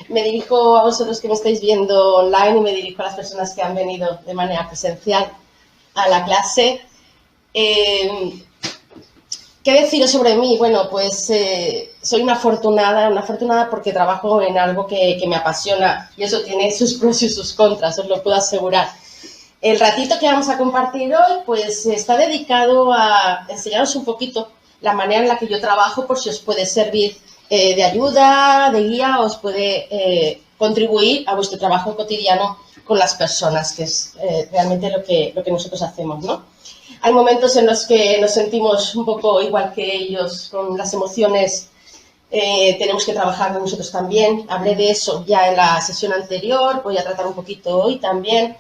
Me dirijo a vosotros que me estáis viendo online y me dirijo a las personas que han venido de manera presencial a la clase. ¿Qué deciros sobre mí? Bueno, pues soy una afortunada porque trabajo en algo que me apasiona y eso tiene sus pros y sus contras, os lo puedo asegurar. El ratito que vamos a compartir hoy, pues está dedicado a enseñaros un poquito la manera en la que yo trabajo, por si os puede servir de ayuda, de guía, os puede contribuir a vuestro trabajo cotidiano con las personas, que es realmente lo que nosotros hacemos, ¿no? Hay momentos en los que nos sentimos un poco igual que ellos, con las emociones, tenemos que trabajar nosotros también. Hablé de eso ya en la sesión anterior, voy a tratar un poquito hoy también.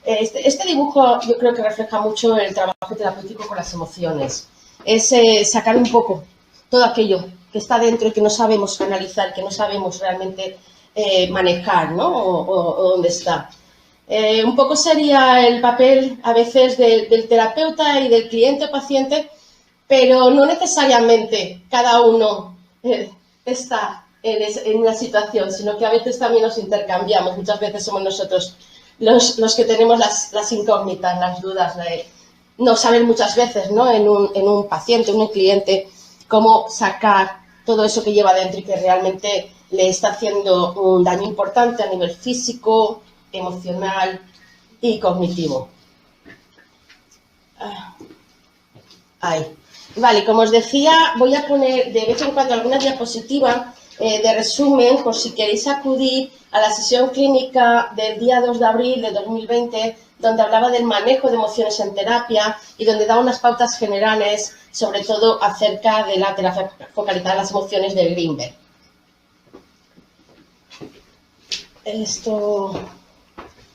Este dibujo yo creo que refleja mucho el trabajo terapéutico con las emociones. Es sacar un poco todo aquello que está dentro y que no sabemos canalizar, que no sabemos realmente manejar, ¿no? O dónde está. Un poco sería el papel a veces del terapeuta y del cliente o paciente, pero no necesariamente cada uno está en una situación, sino que a veces también nos intercambiamos. Muchas veces somos nosotros los que tenemos las incógnitas, las dudas. No saber muchas veces, ¿no? en un paciente, en un cliente, cómo sacar todo eso que lleva dentro y que realmente le está haciendo un daño importante a nivel físico, emocional y cognitivo. Ahí. Vale, como os decía, voy a poner de vez en cuando alguna diapositiva de resumen por si queréis acudir a la sesión clínica del día 2 de abril de 2020, donde hablaba del manejo de emociones en terapia y donde daba unas pautas generales, sobre todo acerca de la terapia focalizada en las emociones de Greenberg.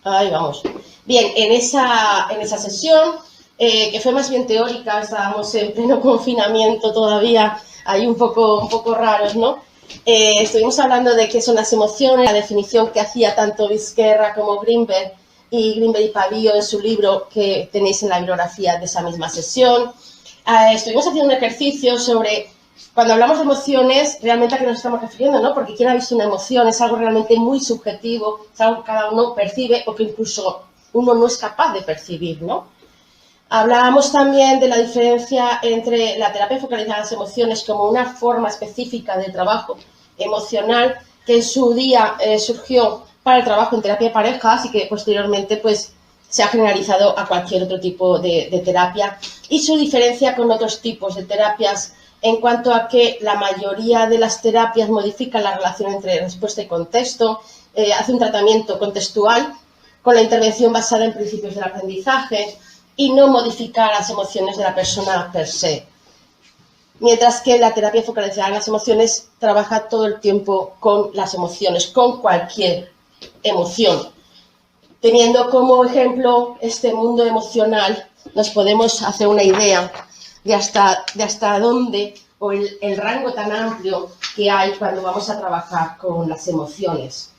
Ahí vamos. Bien, en esa sesión, que fue más bien teórica, estábamos en pleno confinamiento todavía, ahí un poco raros, ¿no? Estuvimos hablando de qué son las emociones, la definición que hacía tanto Vizquerra como Greenberg y Pavio en su libro que tenéis en la bibliografía de esa misma sesión. Estuvimos haciendo un ejercicio sobre, cuando hablamos de emociones, realmente a qué nos estamos refiriendo, ¿no? Porque quien ha visto una emoción es algo realmente muy subjetivo, es algo que cada uno percibe o que incluso uno no es capaz de percibir, ¿no? Hablábamos también de la diferencia entre la terapia focalizada en las emociones como una forma específica de trabajo emocional que en su día surgió para el trabajo en terapia de parejas y que posteriormente pues, se ha generalizado a cualquier otro tipo de terapia, y su diferencia con otros tipos de terapias en cuanto a que la mayoría de las terapias modifican la relación entre respuesta y contexto, hace un tratamiento contextual con la intervención basada en principios del aprendizaje y no modifica las emociones de la persona per se. Mientras que la terapia focalizada en las emociones trabaja todo el tiempo con las emociones, con cualquier emoción. Teniendo como ejemplo este mundo emocional, nos podemos hacer una idea de hasta dónde, o el rango tan amplio que hay cuando vamos a trabajar con las emociones.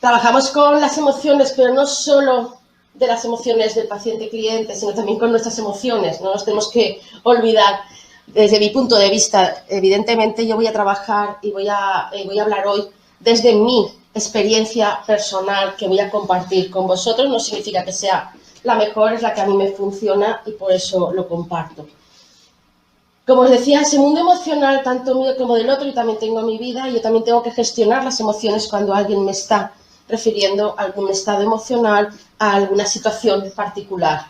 Trabajamos con las emociones, pero no solo de las emociones del paciente-cliente, sino también con nuestras emociones. No nos tenemos que olvidar. Desde mi punto de vista, evidentemente, yo voy a trabajar y voy a hablar hoy desde mi experiencia personal que voy a compartir con vosotros. No significa que sea la mejor, es la que a mí me funciona y por eso lo comparto. Como os decía, ese mundo emocional, tanto mío como del otro, yo también tengo mi vida y yo también tengo que gestionar las emociones cuando alguien me está refiriendo a algún estado emocional, a alguna situación particular.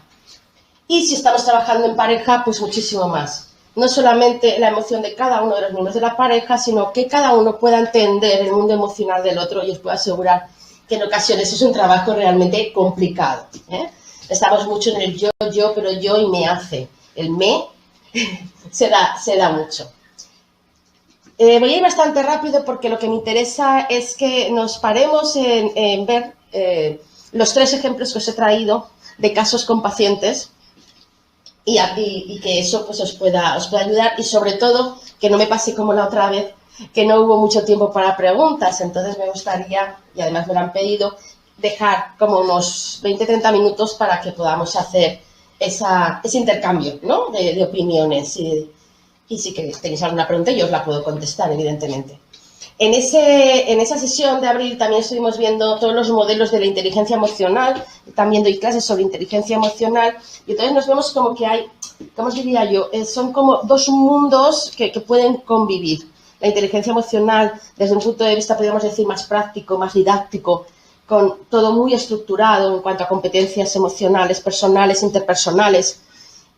Y si estamos trabajando en pareja, pues muchísimo más. No solamente la emoción de cada uno de los miembros de la pareja, sino que cada uno pueda entender el mundo emocional del otro, y os puedo asegurar que en ocasiones es un trabajo realmente complicado. Estamos mucho en el yo, pero yo y me hace. El me se da mucho. Voy a ir bastante rápido porque lo que me interesa es que nos paremos en ver los 3 ejemplos que os he traído de casos con pacientes y que eso pues, os pueda ayudar, y sobre todo que no me pase como la otra vez, que no hubo mucho tiempo para preguntas. Entonces me gustaría, y además me lo han pedido, dejar como unos 20-30 minutos para que podamos hacer ese intercambio, ¿no? de opiniones y si tenéis alguna pregunta yo os la puedo contestar, evidentemente. En esa sesión de abril también estuvimos viendo todos los modelos de la inteligencia emocional, también doy clases sobre inteligencia emocional, y entonces nos vemos como que hay, ¿cómo os diría yo? Son como dos mundos que pueden convivir. La inteligencia emocional, desde un punto de vista, podríamos decir, más práctico, más didáctico, con todo muy estructurado en cuanto a competencias emocionales, personales, interpersonales,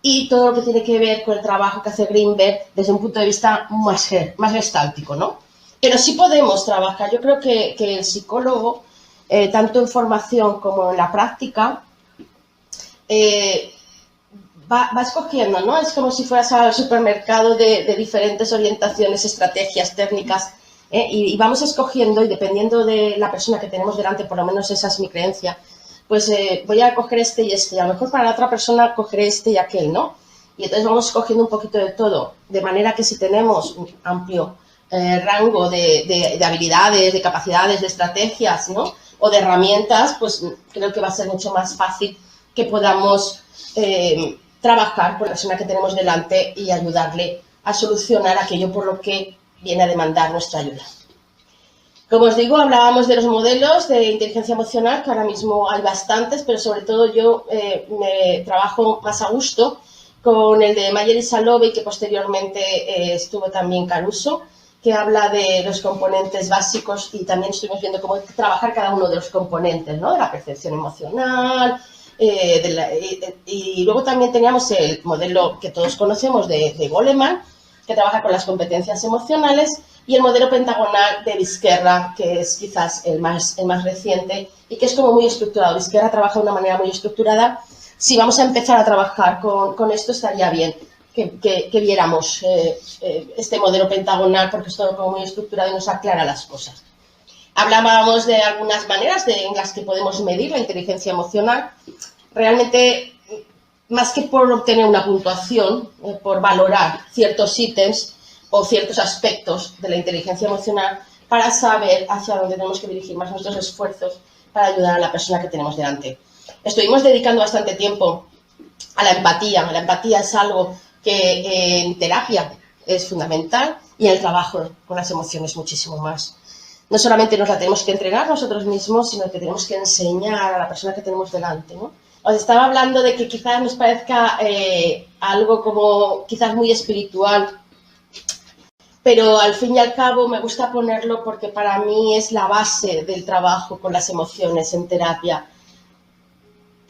y todo lo que tiene que ver con el trabajo que hace Greenberg desde un punto de vista más gestáltico, ¿no? Pero sí podemos trabajar. Yo creo que el psicólogo, tanto en formación como en la práctica, va escogiendo, ¿no? Es como si fueras al supermercado de diferentes orientaciones, estrategias, técnicas, y vamos escogiendo, y dependiendo de la persona que tenemos delante, por lo menos esa es mi creencia, pues voy a coger este y este, y a lo mejor para la otra persona cogeré este y aquel, ¿no? Y entonces vamos escogiendo un poquito de todo, de manera que si tenemos un amplio rango de habilidades, de capacidades, de estrategias, ¿no? O de herramientas, pues creo que va a ser mucho más fácil que podamos trabajar con la persona que tenemos delante y ayudarle a solucionar aquello por lo que viene a demandar nuestra ayuda. Como os digo, hablábamos de los modelos de inteligencia emocional, que ahora mismo hay bastantes, pero sobre todo yo me trabajo más a gusto con el de Mayer y Salovey, que posteriormente estuvo también Caruso, que habla de los componentes básicos, y también estuvimos viendo cómo trabajar cada uno de los componentes, ¿no? De la percepción emocional, y luego también teníamos el modelo que todos conocemos de Goleman, que trabaja con las competencias emocionales, y el modelo pentagonal de Vizquerra, que es quizás el más reciente y que es como muy estructurado. Vizquerra trabaja de una manera muy estructurada. Si vamos a empezar a trabajar con esto, estaría bien que viéramos este modelo pentagonal, porque es todo como muy estructurado y nos aclara las cosas. Hablábamos de algunas maneras en las que podemos medir la inteligencia emocional. Realmente, más que por obtener una puntuación, por valorar ciertos ítems o ciertos aspectos de la inteligencia emocional, para saber hacia dónde tenemos que dirigir más nuestros esfuerzos para ayudar a la persona que tenemos delante. Estuvimos dedicando bastante tiempo a la empatía. La empatía es algo que en terapia es fundamental, y en el trabajo con las emociones muchísimo más. No solamente nos la tenemos que entregar nosotros mismos, sino que tenemos que enseñar a la persona que tenemos delante, ¿no? Os estaba hablando de que quizás nos parezca algo como quizás muy espiritual, pero al fin y al cabo me gusta ponerlo porque para mí es la base del trabajo con las emociones en terapia.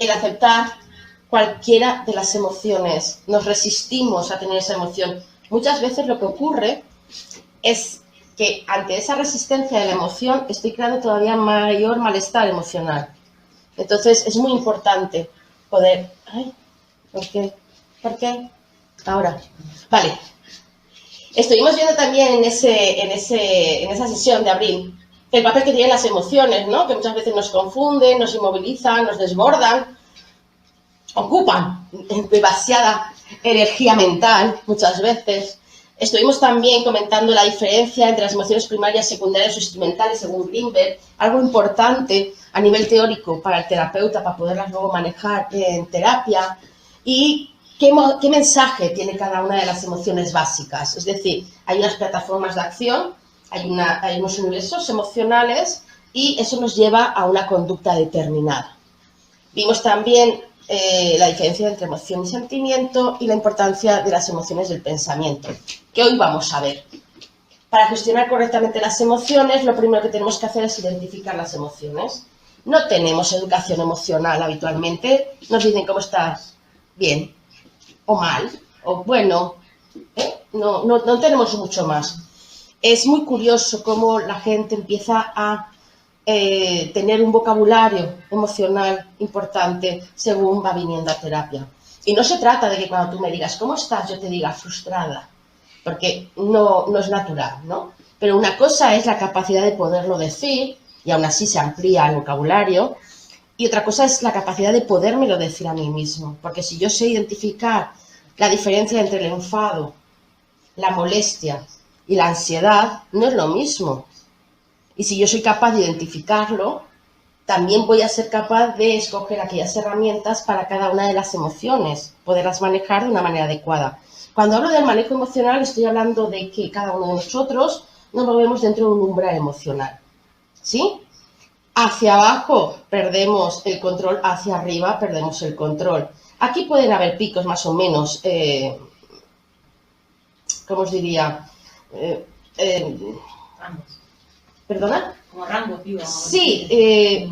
El aceptar cualquiera de las emociones. Nos resistimos a tener esa emoción. Muchas veces lo que ocurre es que ante esa resistencia de la emoción estoy creando todavía mayor malestar emocional. Entonces es muy importante poder... Ay, ¿por qué? ¿Por qué? Ahora. Vale. Estuvimos viendo también en esa sesión de abril el papel que tienen las emociones, ¿no? Que muchas veces nos confunden, nos inmovilizan, nos desbordan, ocupan demasiada energía mental muchas veces. Estuvimos también comentando la diferencia entre las emociones primarias, secundarias o instrumentales, según Greenberg, algo importante a nivel teórico para el terapeuta, para poderlas luego manejar en terapia, y qué mensaje tiene cada una de las emociones básicas. Es decir, hay unas plataformas de acción, hay unos universos emocionales, y eso nos lleva a una conducta determinada. Vimos también la diferencia entre emoción y sentimiento, y la importancia de las emociones del pensamiento, que hoy vamos a ver. Para gestionar correctamente las emociones, lo primero que tenemos que hacer es identificar las emociones. No tenemos educación emocional habitualmente. Nos dicen cómo estás, bien, o mal, o bueno. No tenemos mucho más. Es muy curioso cómo la gente empieza a tener un vocabulario emocional importante según va viniendo a terapia. Y no se trata de que cuando tú me digas ¿cómo estás? Yo te diga frustrada, porque no es natural, ¿no? Pero una cosa es la capacidad de poderlo decir, y aún así se amplía el vocabulario, y otra cosa es la capacidad de podérmelo decir a mí mismo, porque si yo sé identificar la diferencia entre el enfado, la molestia y la ansiedad, no es lo mismo. Y si yo soy capaz de identificarlo, también voy a ser capaz de escoger aquellas herramientas para cada una de las emociones, poderlas manejar de una manera adecuada. Cuando hablo del manejo emocional, estoy hablando de que cada uno de nosotros nos movemos dentro de un umbral emocional, ¿sí? Hacia abajo perdemos el control, hacia arriba perdemos el control. Aquí pueden haber picos más o menos, ¿cómo os diría? ¿Perdona? Como rango, tío. Sí,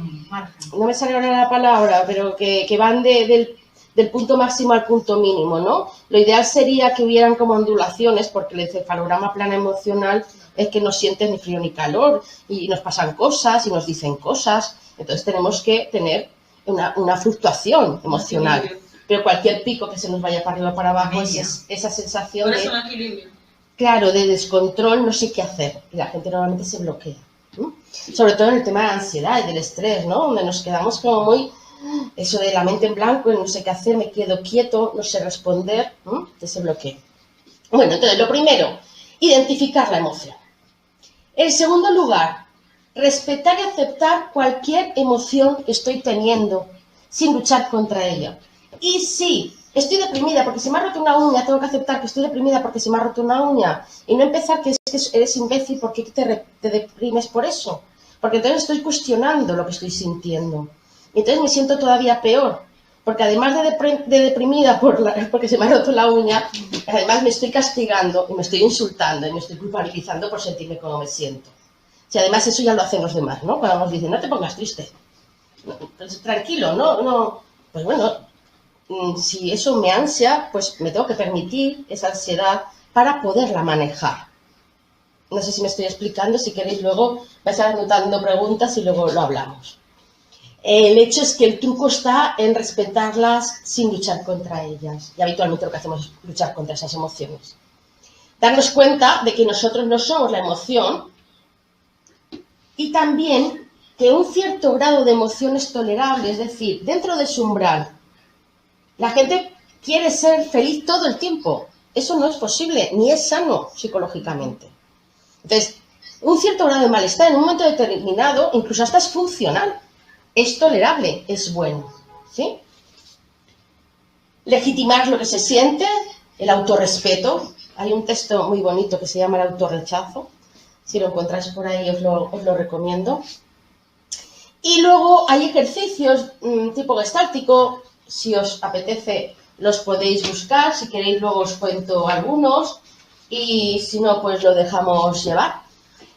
no me sale ahora la palabra, pero que van del punto máximo al punto mínimo, ¿no? Lo ideal sería que hubieran como ondulaciones, porque el encefalograma plano emocional es que no sientes ni frío ni calor, y nos pasan cosas y nos dicen cosas, entonces tenemos que tener una fluctuación emocional. Pero cualquier pico que se nos vaya para arriba o para abajo es esa sensación de, claro, de descontrol, no sé qué hacer, y la gente normalmente se bloquea. Sobre todo en el tema de la ansiedad y del estrés, ¿no? Donde nos quedamos como muy, eso de la mente en blanco, no sé qué hacer, me quedo quieto, no sé responder, ese bloqueo. Bueno, entonces lo primero, identificar la emoción. En segundo lugar, respetar y aceptar cualquier emoción que estoy teniendo, sin luchar contra ella. Y sí, estoy deprimida porque se me ha roto una uña, tengo que aceptar que estoy deprimida porque se me ha roto una uña. Y no empezar que es que eres imbécil porque te deprimes por eso. Porque entonces estoy cuestionando lo que estoy sintiendo. Y entonces me siento todavía peor. Porque además de deprimida porque se me ha roto la uña, además me estoy castigando y me estoy insultando y me estoy culpabilizando por sentirme como me siento. Si además eso ya lo hacen los demás, ¿no? Cuando nos dicen, no te pongas triste. Pues, tranquilo, no. Pues bueno, si eso me ansia, pues me tengo que permitir esa ansiedad para poderla manejar. No sé si me estoy explicando, si queréis luego vais anotando preguntas y luego lo hablamos. El hecho es que el truco está en respetarlas sin luchar contra ellas. Y habitualmente lo que hacemos es luchar contra esas emociones. Darnos cuenta de que nosotros no somos la emoción y también que un cierto grado de emoción es tolerable, es decir, dentro de su umbral. La gente quiere ser feliz todo el tiempo. Eso no es posible, ni es sano psicológicamente. Entonces, un cierto grado de malestar en un momento determinado, incluso hasta es funcional, es tolerable, es bueno, ¿sí? Legitimar lo que se siente, el autorrespeto. Hay un texto muy bonito que se llama El autorrechazo. Si lo encontráis por ahí, os lo recomiendo. Y luego hay ejercicios tipo gestáltico. Si os apetece, los podéis buscar. Si queréis, luego os cuento algunos. Y si no, pues lo dejamos llevar.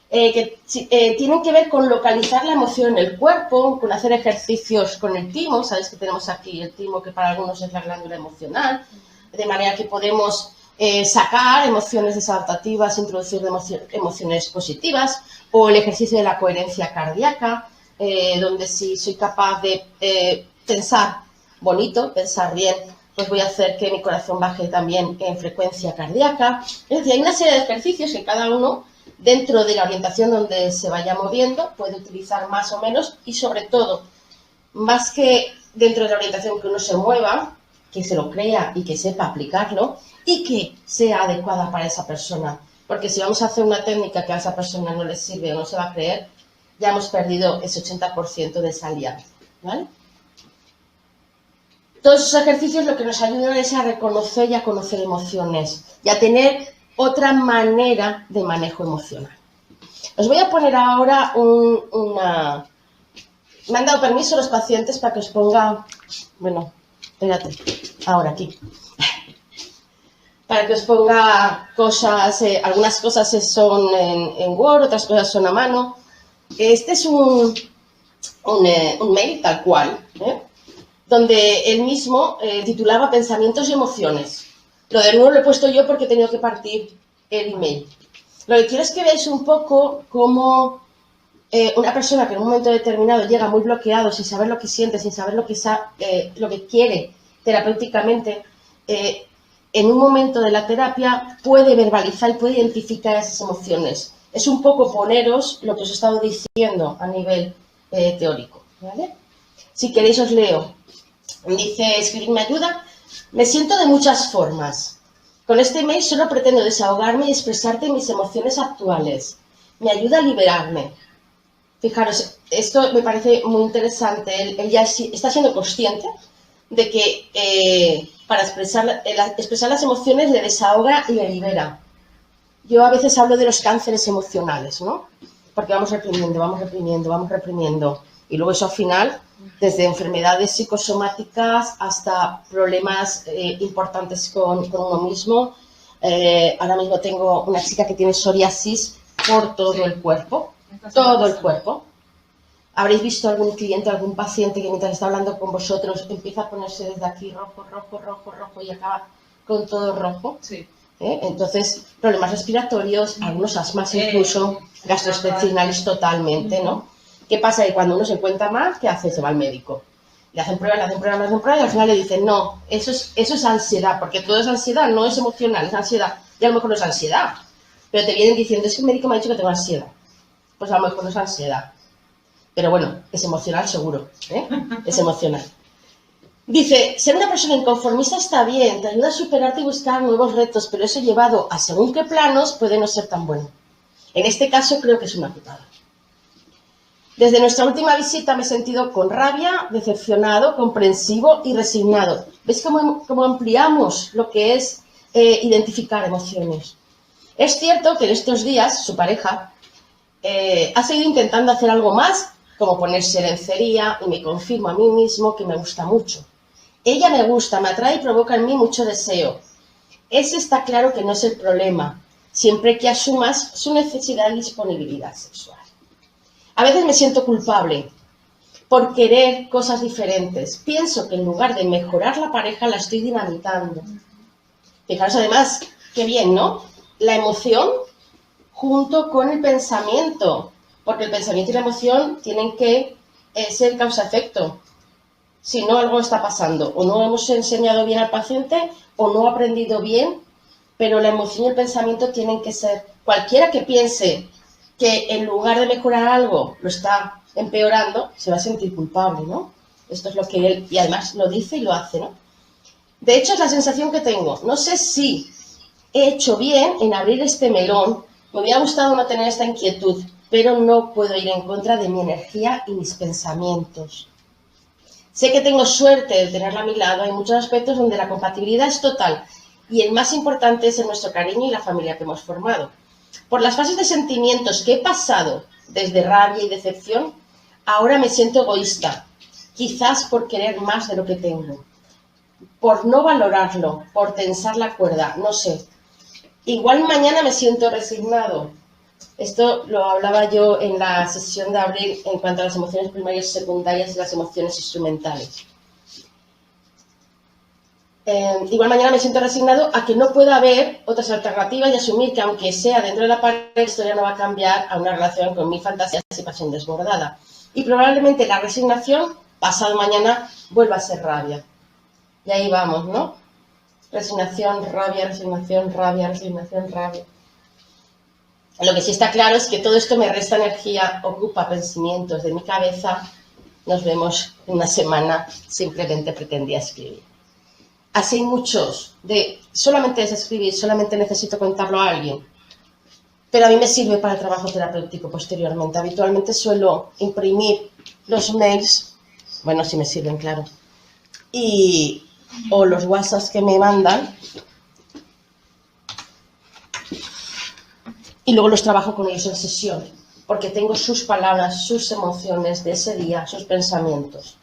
Tienen que ver con localizar la emoción en el cuerpo, con hacer ejercicios con el timo. Sabéis que tenemos aquí el timo, que para algunos es la glándula emocional. De manera que podemos sacar emociones desadaptativas, introducir emociones positivas. O el ejercicio de la coherencia cardíaca, donde si soy capaz de pensar bonito, pensar bien, pues voy a hacer que mi corazón baje también en frecuencia cardíaca. Es decir, hay una serie de ejercicios que cada uno, dentro de la orientación donde se vaya moviendo, puede utilizar más o menos, y sobre todo, más que dentro de la orientación que uno se mueva, que se lo crea y que sepa aplicarlo y que sea adecuada para esa persona. Porque si vamos a hacer una técnica que a esa persona no le sirve o no se va a creer, ya hemos perdido ese 80% de esa alianza, ¿vale? Todos esos ejercicios lo que nos ayudan es a reconocer y a conocer emociones y a tener otra manera de manejo emocional. Os voy a poner ahora una... Me han dado permiso los pacientes para que os ponga... Bueno, espérate, ahora aquí. Para que os ponga cosas, algunas cosas son en Word, otras cosas son a mano. Este es un mail tal cual, donde él mismo titulaba Pensamientos y emociones. Lo de nuevo lo he puesto yo porque he tenido que partir el email. Lo que quiero es que veáis un poco cómo una persona que en un momento determinado llega muy bloqueado, sin saber lo que siente, sin saber lo que quiere terapéuticamente, en un momento de la terapia puede verbalizar y puede identificar esas emociones. Es un poco poneros lo que os he estado diciendo a nivel teórico, ¿vale? Si queréis os leo. Dice, escribir me ayuda. Me siento de muchas formas. Con este email solo pretendo desahogarme y expresarte mis emociones actuales. Me ayuda a liberarme. Fijaros, esto me parece muy interesante. Él ya está siendo consciente de que para expresar las emociones le desahoga y le libera. yo a veces hablo de los cánceres emocionales, ¿no? Porque vamos reprimiendo, vamos reprimiendo, vamos reprimiendo. Y luego eso al final, desde enfermedades psicosomáticas hasta problemas importantes con uno mismo. Ahora mismo tengo una chica que tiene psoriasis por todo el cuerpo, todo el cuerpo. Habréis visto algún cliente, algún paciente que mientras está hablando con vosotros empieza a ponerse desde aquí rojo, rojo, rojo, rojo y acaba con todo rojo. Sí. Entonces, problemas respiratorios, algunos asmas incluso, gastrointestinales totalmente, ¿no? ¿Qué pasa? Que cuando uno se encuentra mal, ¿qué hace? Se va al médico. Le hacen pruebas, le hacen pruebas, le hacen pruebas y al final le dicen, no, eso es ansiedad, porque todo es ansiedad, no es emocional, es ansiedad. Y a lo mejor no es ansiedad, pero te vienen diciendo, es que el médico me ha dicho que tengo ansiedad. Pues a lo mejor no es ansiedad. Pero bueno, es emocional seguro, ¿eh? Es emocional. Dice, ser una persona inconformista está bien, te ayuda a superarte y buscar nuevos retos, pero eso llevado a según qué planos puede no ser tan bueno. En este caso creo que es una putada. Desde nuestra última visita me he sentido con rabia, decepcionado, comprensivo y resignado. ¿Ves cómo ampliamos lo que es identificar emociones? Es cierto que en estos días su pareja ha seguido intentando hacer algo más, como ponerse lencería, y me confirmo a mí mismo que me gusta mucho. Ella me gusta, me atrae y provoca en mí mucho deseo. Ese está claro que no es el problema, siempre que asumas su necesidad y disponibilidad sexual. A veces me siento culpable por querer cosas diferentes. Pienso que en lugar de mejorar la pareja, la estoy dinamitando. Fijaros además, qué bien, ¿no? La emoción junto con el pensamiento, porque el pensamiento y la emoción tienen que ser causa-efecto. Si no, algo está pasando, o no hemos enseñado bien al paciente, o no ha aprendido bien, pero la emoción y el pensamiento tienen que ser, cualquiera que piense que en lugar de mejorar algo lo está empeorando, se va a sentir culpable, ¿no? Esto es lo que él, y además lo dice y lo hace, ¿no? De hecho, es la sensación que tengo. No sé si he hecho bien en abrir este melón. Me hubiera gustado no tener esta inquietud, pero no puedo ir en contra de mi energía y mis pensamientos. Sé que tengo suerte de tenerla a mi lado. Hay muchos aspectos donde la compatibilidad es total y el más importante es en nuestro cariño y la familia que hemos formado. Por las fases de sentimientos que he pasado, desde rabia y decepción, ahora me siento egoísta, quizás por querer más de lo que tengo, por no valorarlo, por tensar la cuerda, no sé. Igual mañana me siento resignado. Esto lo hablaba yo en la sesión de abril en cuanto a las emociones primarias y secundarias y las emociones instrumentales. Igual mañana me siento resignado a que no pueda haber otras alternativas y asumir que aunque sea dentro de la pareja, la historia no va a cambiar a una relación con mil fantasías y pasión desbordada. Y probablemente la resignación, pasado mañana, vuelva a ser rabia. Y ahí vamos, ¿no? Resignación, rabia, resignación, rabia, resignación, rabia. Lo que sí está claro es que todo esto me resta energía, ocupa pensamientos de mi cabeza. Nos vemos en una semana, simplemente pretendía escribir. Así hay muchos, solamente es escribir, solamente necesito contarlo a alguien. Pero a mí me sirve para el trabajo terapéutico posteriormente. Habitualmente suelo imprimir los mails, bueno, si me sirven, claro, o los WhatsApps que me mandan, y luego los trabajo con ellos en sesión, porque tengo sus palabras, sus emociones de ese día, sus pensamientos.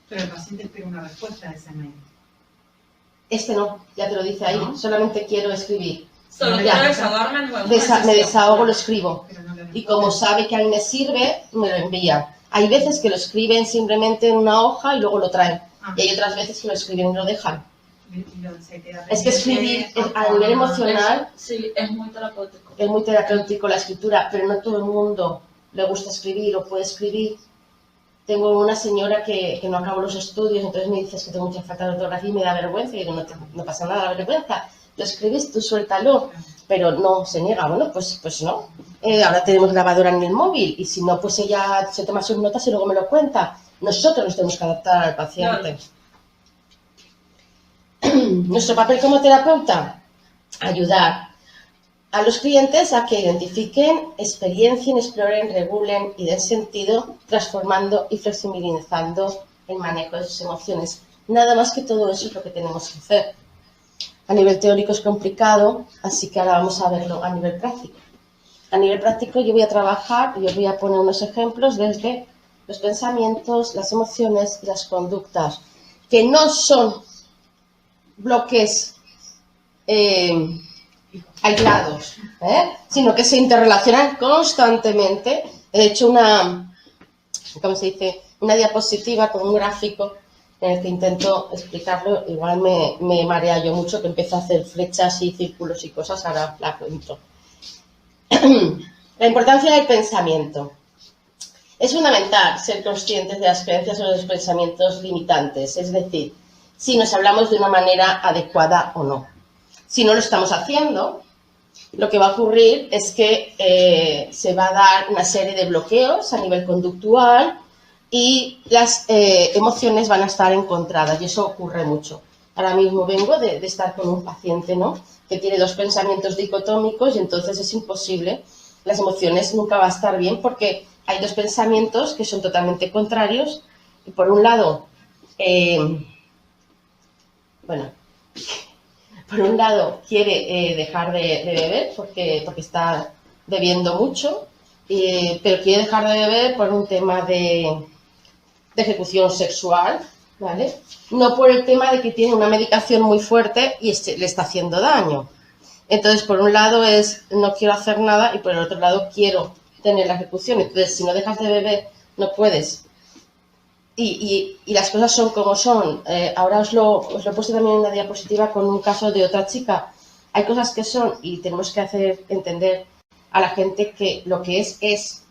Pero el paciente espera una respuesta a ese mail. Este no, ya te lo dice ahí, ¿No? solamente quiero escribir. Solo quiero desahogarme. Me desahogo, lo escribo. Y como sabe que a mí me sirve, me lo envía. Hay veces que lo escriben simplemente en una hoja y luego lo traen. Y hay otras veces que lo escriben y lo dejan. Es que escribir a nivel emocional sí, es muy terapéutico. Es muy terapéutico la escritura, pero no todo el mundo le gusta escribir o puede escribir. Tengo una señora que no acabó los estudios, entonces me dices que tengo mucha falta de ortografía y me da vergüenza. Y digo, no pasa nada, la vergüenza. Lo escribes, tú suéltalo. Pero no, se niega. Bueno, pues no. Ahora tenemos grabadora en el móvil y si no, pues ella se toma sus notas y luego me lo cuenta. Nosotros nos tenemos que adaptar al paciente. Nuestro papel como terapeuta, ayudar a los clientes a que identifiquen, experiencien, exploren, regulen y den sentido, transformando y flexibilizando el manejo de sus emociones. Nada más que todo eso es lo que tenemos que hacer. A nivel teórico es complicado, así que ahora vamos a verlo a nivel práctico. A nivel práctico yo voy a trabajar y os voy a poner unos ejemplos desde los pensamientos, las emociones y las conductas, que no son bloques aislados, sino que se interrelacionan constantemente. He hecho ¿cómo se dice? Una diapositiva con un gráfico en el que intento explicarlo. Igual me marea yo mucho, que empiezo a hacer flechas y círculos y cosas, ahora la cuento. La importancia del pensamiento. Es fundamental ser conscientes de las creencias o de los pensamientos limitantes, es decir, si nos hablamos de una manera adecuada o no. Si no lo estamos haciendo, lo que va a ocurrir es que se va a dar una serie de bloqueos a nivel conductual y las emociones van a estar encontradas, y eso ocurre mucho. Ahora mismo vengo de estar con un paciente, ¿no?, que tiene dos pensamientos dicotómicos, y entonces es imposible, las emociones nunca va a estar bien porque hay dos pensamientos que son totalmente contrarios. Y por un lado, por un lado quiere dejar de beber porque está bebiendo mucho, pero quiere dejar de beber por un tema de ejecución sexual, ¿vale? No por el tema de que tiene una medicación muy fuerte y le está haciendo daño. Entonces, por un lado es no quiero hacer nada, y por el otro lado quiero tener la ejecución. Entonces, si no dejas de beber, no puedes. Y las cosas son como son. Ahora os lo he puesto también en una diapositiva con un caso de otra chica. Hay cosas que son, y tenemos que hacer entender a la gente que lo que es.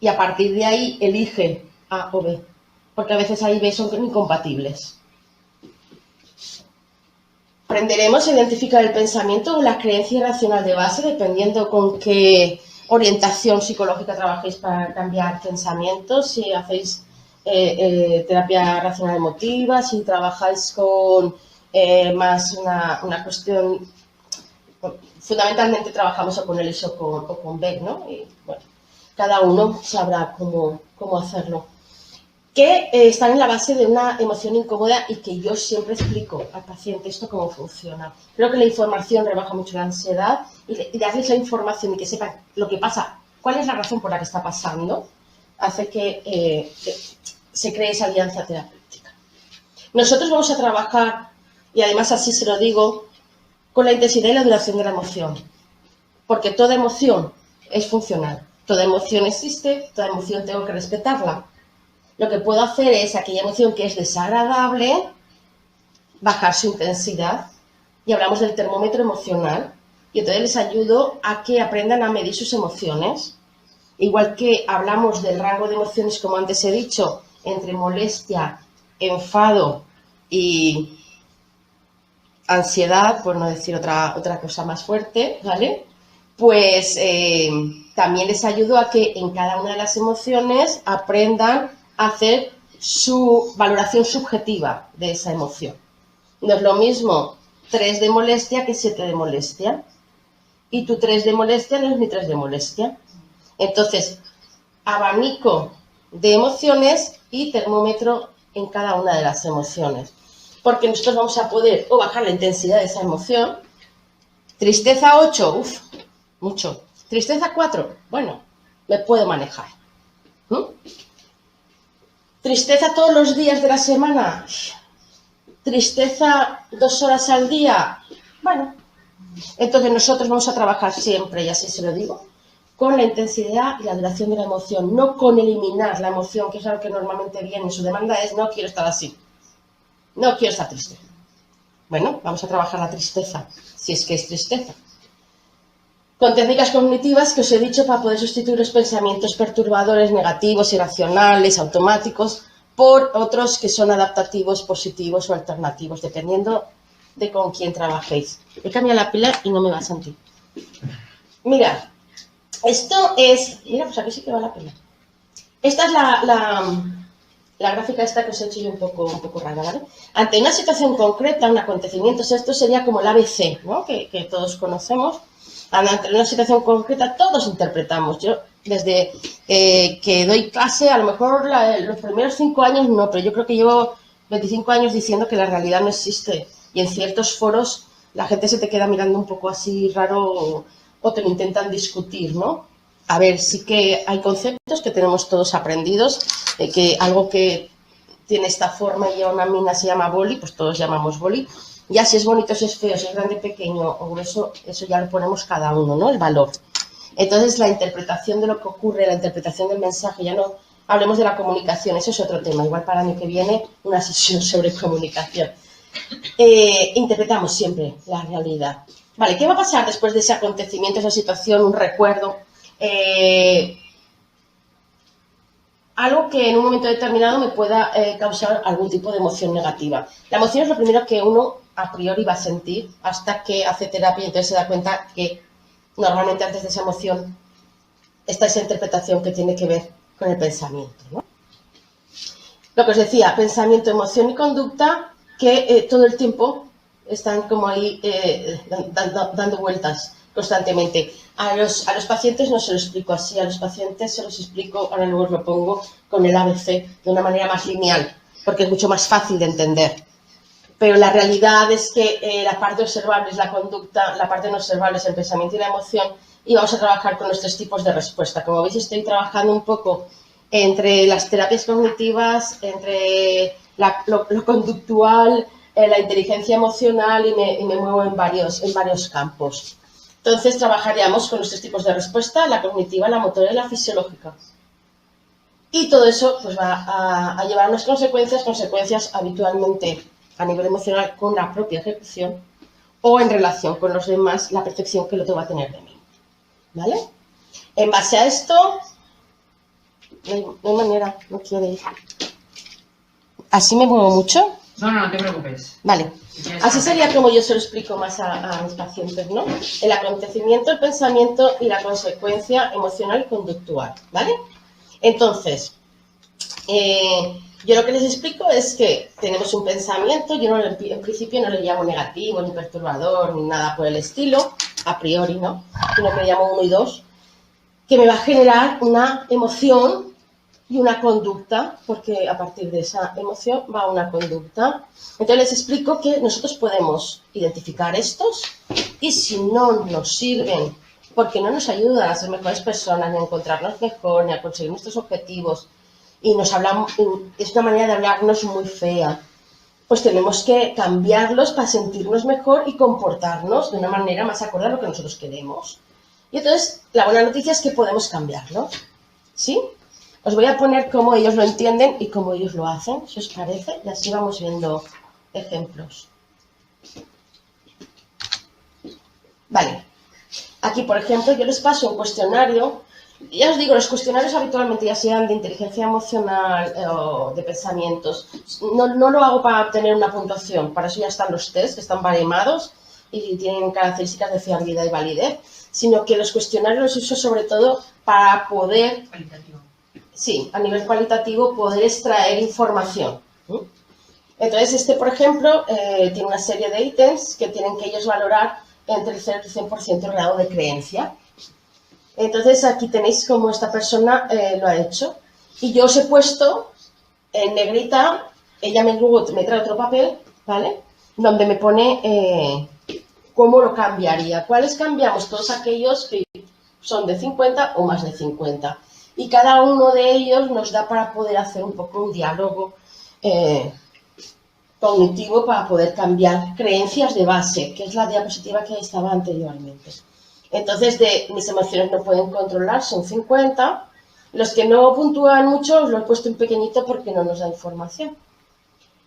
Y a partir de ahí elige A o B. Porque a veces A y B son incompatibles. Aprenderemos a identificar el pensamiento o la creencia irracional de base, dependiendo con qué orientación psicológica trabajéis para cambiar pensamientos. Si hacéis terapia racional emotiva, si trabajáis con más una cuestión, fundamentalmente trabajamos o con el ISO o con Beck, ¿no? Y bueno, cada uno sabrá cómo hacerlo. Que están en la base de una emoción incómoda, y que yo siempre explico al paciente esto cómo funciona. Creo que la información rebaja mucho la ansiedad, y darles la información y que sepan lo que pasa, cuál es la razón por la que está pasando, hace que se cree esa alianza terapéutica. Nosotros vamos a trabajar, y además así se lo digo, con la intensidad y la duración de la emoción, porque toda emoción es funcional, toda emoción existe, toda emoción tengo que respetarla. Lo que puedo hacer es aquella emoción que es desagradable, bajar su intensidad, y hablamos del termómetro emocional, y entonces les ayudo a que aprendan a medir sus emociones. Igual que hablamos del rango de emociones, como antes he dicho, entre molestia, enfado y ansiedad, por no decir otra cosa más fuerte, ¿vale? Pues también les ayudo a que en cada una de las emociones aprendan hacer su valoración subjetiva de esa emoción. No es lo mismo 3 de molestia que 7 de molestia. Y tu 3 de molestia no es ni 3 de molestia. Entonces, abanico de emociones y termómetro en cada una de las emociones. Porque nosotros vamos a poder o bajar la intensidad de esa emoción. Tristeza 8, uff, mucho. Tristeza 4, bueno, me puedo manejar. Tristeza todos los días de la semana, tristeza 2 horas al día, bueno. Entonces nosotros vamos a trabajar siempre, y así se lo digo, con la intensidad y la duración de la emoción, no con eliminar la emoción, que es algo que normalmente viene. Su demanda es: no quiero estar así, no quiero estar triste. Bueno, vamos a trabajar la tristeza, si es que es tristeza. Con técnicas cognitivas que os he dicho, para poder sustituir los pensamientos perturbadores, negativos, irracionales, automáticos, por otros que son adaptativos, positivos o alternativos, dependiendo de con quién trabajéis. He cambiado la pila y no me va a sentir. Mirad, esto es... Mira, pues aquí sí que va la pila. Esta es la gráfica esta que os he hecho yo un poco rara, ¿vale? Ante una situación concreta, un acontecimiento, esto sería como el ABC, ¿no?, que todos conocemos. Ante una situación concreta todos interpretamos. Yo desde que doy clase, a lo mejor los primeros 5 años no, pero yo creo que llevo 25 años diciendo que la realidad no existe. y en ciertos foros la gente se te queda mirando un poco así raro o te lo intentan discutir, ¿no? A ver, sí que hay conceptos que tenemos todos aprendidos, que algo que tiene esta forma y lleva una mina se llama boli, pues todos llamamos boli. Ya si es bonito, si es feo, si es grande, pequeño o grueso, eso ya lo ponemos cada uno, ¿no? El valor. Entonces, la interpretación de lo que ocurre, la interpretación del mensaje, ya no hablemos de la comunicación, eso es otro tema. Igual para el año que viene, una sesión sobre comunicación. Interpretamos siempre la realidad. Vale, ¿qué va a pasar después de ese acontecimiento, esa situación, un recuerdo? Algo que en un momento determinado me pueda causar algún tipo de emoción negativa. La emoción es lo primero que uno a priori va a sentir hasta que hace terapia y entonces se da cuenta que normalmente antes de esa emoción está esa interpretación que tiene que ver con el pensamiento, ¿no? Lo que os decía, pensamiento, emoción y conducta que todo el tiempo están como ahí dando vueltas constantemente. A los pacientes no se lo explico así, a los pacientes se los explico, ahora luego os lo pongo con el ABC, de una manera más lineal, porque es mucho más fácil de entender. Pero la realidad es que la parte observable es la conducta, la parte no observable es el pensamiento y la emoción, y vamos a trabajar con los 3 tipos de respuesta. Como veis, estoy trabajando un poco entre las terapias cognitivas, entre lo conductual, la inteligencia emocional y me muevo en varios campos. Entonces, trabajaríamos con los 3 tipos de respuesta, la cognitiva, la motora y la fisiológica. Y todo eso pues, va a llevar unas consecuencias habitualmente a nivel emocional con la propia ejecución o en relación con los demás, la percepción que el otro va a tener de mí. ¿Vale? En base a esto, no hay manera, no quiere ir. ¿Así me muevo mucho? No te preocupes. Vale. Así sería como yo se lo explico más a mis pacientes, ¿no? El acontecimiento, el pensamiento y la consecuencia emocional y conductual, ¿vale? Entonces, yo lo que les explico es que tenemos un pensamiento, yo en principio no le llamo negativo, ni perturbador, ni nada por el estilo, a priori, ¿no? Sino que le llamo 1 y 2, que me va a generar una emoción y una conducta, porque a partir de esa emoción va una conducta. Entonces les explico que nosotros podemos identificar estos y si no nos sirven, porque no nos ayudan a ser mejores personas, ni a encontrarnos mejor, ni a conseguir nuestros objetivos, y nos hablamos, es una manera de hablarnos muy fea, pues tenemos que cambiarlos para sentirnos mejor y comportarnos de una manera más acorde a lo que nosotros queremos. Y entonces, la buena noticia es que podemos cambiarlos, ¿sí? Os voy a poner cómo ellos lo entienden y cómo ellos lo hacen, si os parece, y así vamos viendo ejemplos. Vale. Aquí, por ejemplo, yo les paso un cuestionario. Ya os digo, los cuestionarios habitualmente, ya sean de inteligencia emocional o de pensamientos, no lo hago para obtener una puntuación. Para eso ya están los test, que están baremados y tienen características de fiabilidad y validez, sino que los cuestionarios los uso sobre todo para poder... Sí, a nivel cualitativo, poder extraer información. Entonces, por ejemplo, tiene una serie de ítems que tienen que ellos valorar entre el 0 y el 100% el grado de creencia. Entonces, aquí tenéis cómo esta persona lo ha hecho. Y yo os he puesto en negrita, ella luego me trae otro papel, ¿vale? Donde me pone cómo lo cambiaría. ¿Cuáles cambiamos? Todos aquellos que son de 50 o más de 50. Y cada uno de ellos nos da para poder hacer un poco un diálogo cognitivo para poder cambiar creencias de base, que es la diapositiva que estaba anteriormente. Entonces, mis emociones no pueden controlar, son 50. Los que no puntúan mucho, os lo he puesto en pequeñito porque no nos da información.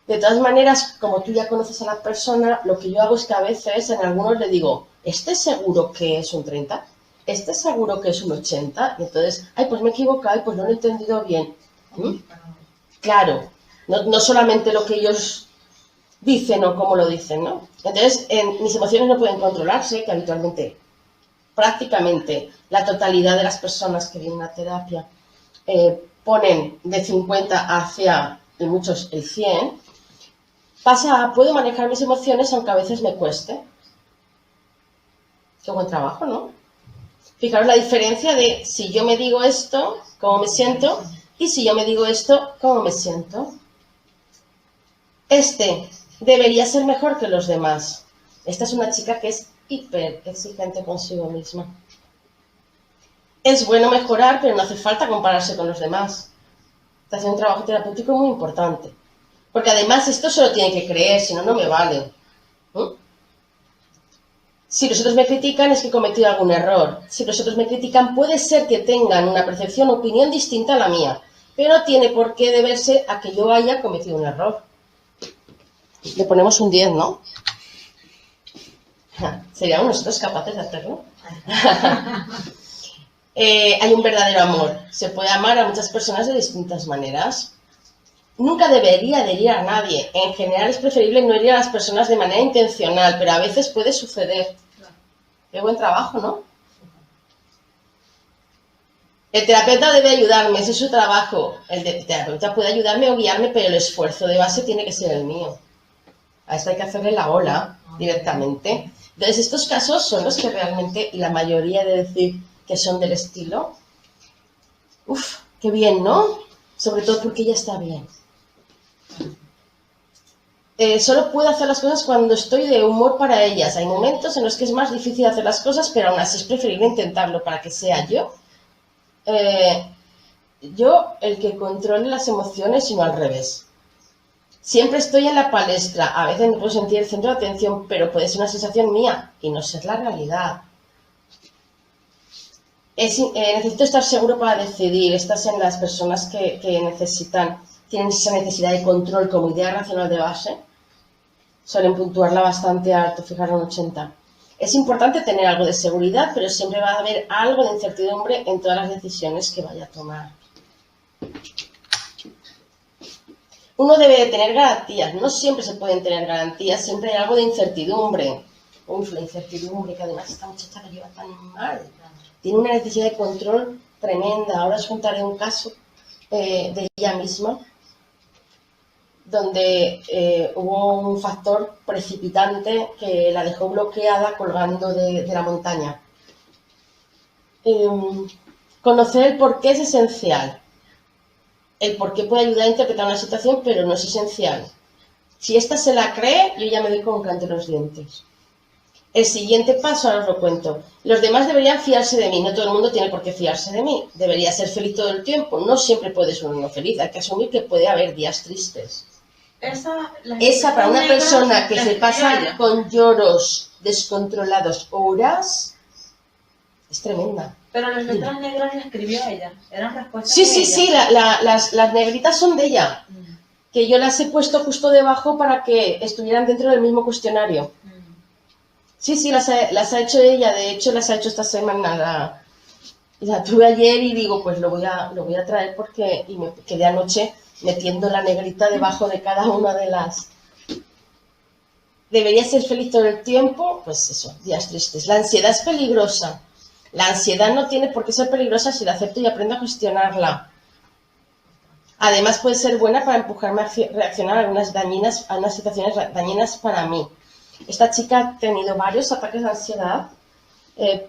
De todas maneras, como tú ya conoces a la persona, lo que yo hago es que a veces en algunos le digo, ¿este seguro que es un 30? ¿Este seguro que es un 80? Y entonces, ay, pues me he equivocado, pues no lo he entendido bien. Claro, no solamente lo que ellos dicen o cómo lo dicen, ¿no? Entonces, mis emociones no pueden controlarse, que habitualmente, prácticamente, la totalidad de las personas que vienen a terapia ponen de 50 hacia, y muchos, el 100. Puedo manejar mis emociones aunque a veces me cueste. Qué buen trabajo, ¿no? Fijaros la diferencia de si yo me digo esto, cómo me siento, y si yo me digo esto, cómo me siento. debería ser mejor que los demás. Esta es una chica que es hiper exigente consigo misma. Es bueno mejorar, pero no hace falta compararse con los demás. Está haciendo un trabajo terapéutico muy importante. Porque además esto se lo tiene que creer, si no, no me vale. Si los otros me critican es que he cometido algún error. Si los otros me critican puede ser que tengan una percepción o opinión distinta a la mía, pero no tiene por qué deberse a que yo haya cometido un error. Le ponemos un 10, ¿no? ¿Seríamos nosotros capaces de hacerlo? Hay un verdadero amor. Se puede amar a muchas personas de distintas maneras. Nunca debería de herir a nadie. En general es preferible no herir a las personas de manera intencional, pero a veces puede suceder. Qué buen trabajo, ¿no? El terapeuta debe ayudarme, ese es su trabajo. El terapeuta puede ayudarme o guiarme, pero el esfuerzo de base tiene que ser el mío. A esto hay que hacerle la ola directamente. Entonces, estos casos son los que realmente, y la mayoría de decir que son del estilo, ¡uf! ¡Qué bien!, ¿no? Sobre todo porque ella está bien. Solo puedo hacer las cosas cuando estoy de humor para ellas. Hay momentos en los que es más difícil hacer las cosas, pero aún así es preferible intentarlo para que sea yo el que controle las emociones y no al revés. Siempre estoy en la palestra, a veces me puedo sentir el centro de atención, pero puede ser una sensación mía y no ser la realidad. Necesito estar seguro para decidir. Estas en las personas que tienen esa necesidad de control como idea racional de base, suelen puntuarla bastante alto, fijaros un 80. Es importante tener algo de seguridad, pero siempre va a haber algo de incertidumbre en todas las decisiones que vaya a tomar. Uno debe de tener garantías, no siempre se pueden tener garantías, siempre hay algo de incertidumbre. Uf, la incertidumbre, que además esta muchacha la lleva tan mal. Tiene una necesidad de control tremenda. Ahora os contaré un caso de ella misma, donde hubo un factor precipitante que la dejó bloqueada colgando de la montaña. Conocer el porqué es esencial. El porqué puede ayudar a interpretar una situación, pero no es esencial. Si ésta se la cree, yo ya me doy con un canto en los dientes. El siguiente paso, ahora os lo cuento. Los demás deberían fiarse de mí. No todo el mundo tiene por qué fiarse de mí. Debería ser feliz todo el tiempo. No siempre puede ser uno feliz. Hay que asumir que puede haber días tristes. Esa para una persona que se pasa con lloros descontrolados horas, es tremenda. Pero las letras negras las escribió ella. Eran respuestas Sí, de sí, ella. sí. Las negritas son de ella. Que yo las he puesto justo debajo para que estuvieran dentro del mismo cuestionario. Sí, sí, las ha hecho ella. De hecho, las ha hecho esta semana. La tuve ayer y digo, pues lo voy a traer porque... Y me quedé anoche metiendo la negrita debajo de cada una de las... ¿Debería ser feliz todo el tiempo? Pues eso, días tristes. La ansiedad es peligrosa. La ansiedad no tiene por qué ser peligrosa si la acepto y aprendo a gestionarla. Además puede ser buena para empujarme a reaccionar a unas situaciones dañinas para mí. Esta chica ha tenido varios ataques de ansiedad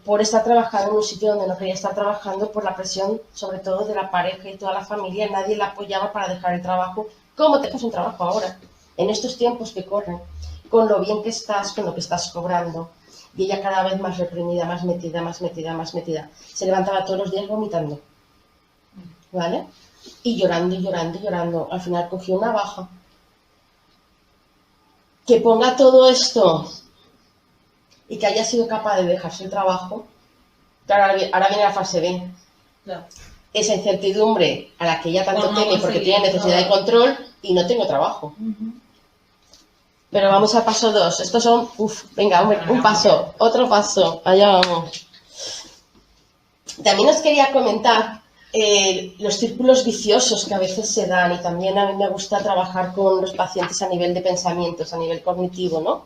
por estar trabajando en un sitio donde no quería estar trabajando, por la presión, sobre todo de la pareja y toda la familia. Nadie la apoyaba para dejar el trabajo. ¿Cómo te dejas un trabajo ahora? En estos tiempos que corren, con lo bien que estás, con lo que estás cobrando. Y ella cada vez más reprimida, más metida, más metida, más metida. Se levantaba todos los días vomitando. ¿Vale? Y llorando, y llorando, y llorando. Al final cogió una baja. Que ponga todo esto y que haya sido capaz de dejarse el trabajo. Claro, ahora viene la fase B. No. Esa incertidumbre a la que ella tanto teme porque tiene necesidad de control y no tengo trabajo. Pero vamos al paso 2. Estos son, venga, un paso, otro paso, allá vamos. También os quería comentar los círculos viciosos que a veces se dan, y también a mí me gusta trabajar con los pacientes a nivel de pensamientos, a nivel cognitivo, ¿no?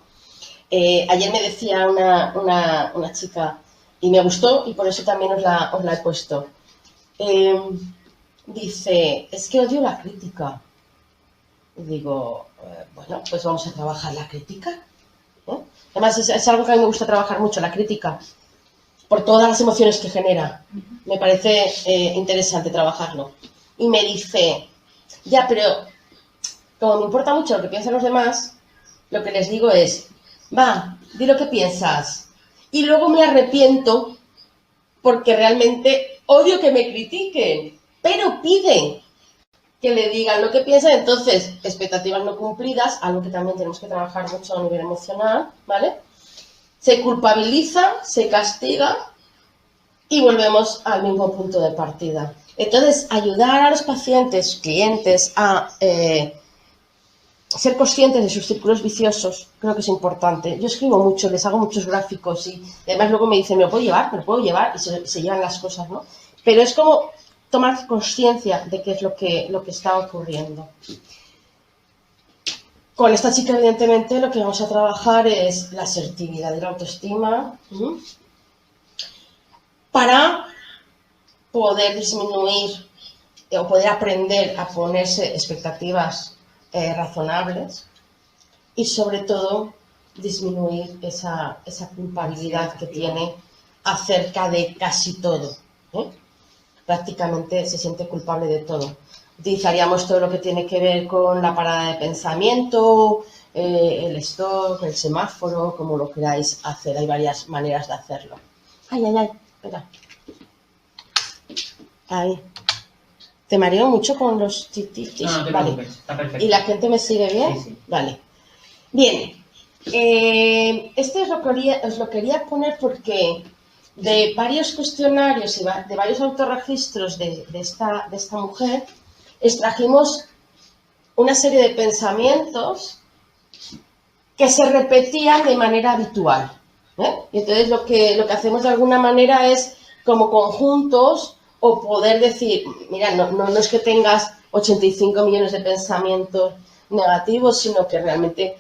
Ayer me decía una chica, y me gustó, y por eso también os la he puesto. Dice, es que odio la crítica. Y digo, bueno, pues vamos a trabajar la crítica, ¿no? Además es algo que a mí me gusta trabajar mucho, la crítica, por todas las emociones que genera. Me parece interesante trabajarlo. Y me dice, ya, pero como me importa mucho lo que piensan los demás, lo que les digo es, va, di lo que piensas. Y luego me arrepiento porque realmente odio que me critiquen, pero piden que le digan lo que piensan. Entonces, expectativas no cumplidas, algo que también tenemos que trabajar mucho a nivel emocional, ¿vale? Se culpabiliza, se castiga y volvemos al mismo punto de partida. Entonces, ayudar a los pacientes, clientes, a ser conscientes de sus círculos viciosos, creo que es importante. Yo escribo mucho, les hago muchos gráficos y además luego me dicen, ¿me lo puedo llevar? ¿Me lo puedo llevar? Y se llevan las cosas, ¿no? Pero es como tomar conciencia de qué es lo que está ocurriendo. Con esta chica, evidentemente, lo que vamos a trabajar es la asertividad y la autoestima para poder disminuir o poder aprender a ponerse expectativas razonables y, sobre todo, disminuir esa culpabilidad que tiene acerca de casi todo. Prácticamente se siente culpable de todo. Utilizaríamos todo lo que tiene que ver con la parada de pensamiento, el stop, el semáforo, como lo queráis hacer. Hay varias maneras de hacerlo. Ay, ay, ay, espera. Ahí. ¿Te mareo mucho con los titis? No, no te vale. preocupes, está perfecto. ¿Y la gente me sigue bien? Sí, sí. Vale. Bien. Esto os lo quería poner porque de varios cuestionarios y de varios autorregistros de esta mujer extrajimos una serie de pensamientos que se repetían de manera habitual. Y entonces lo que hacemos de alguna manera es como conjuntos o poder decir, mira, no es que tengas 85 millones de pensamientos negativos, sino que realmente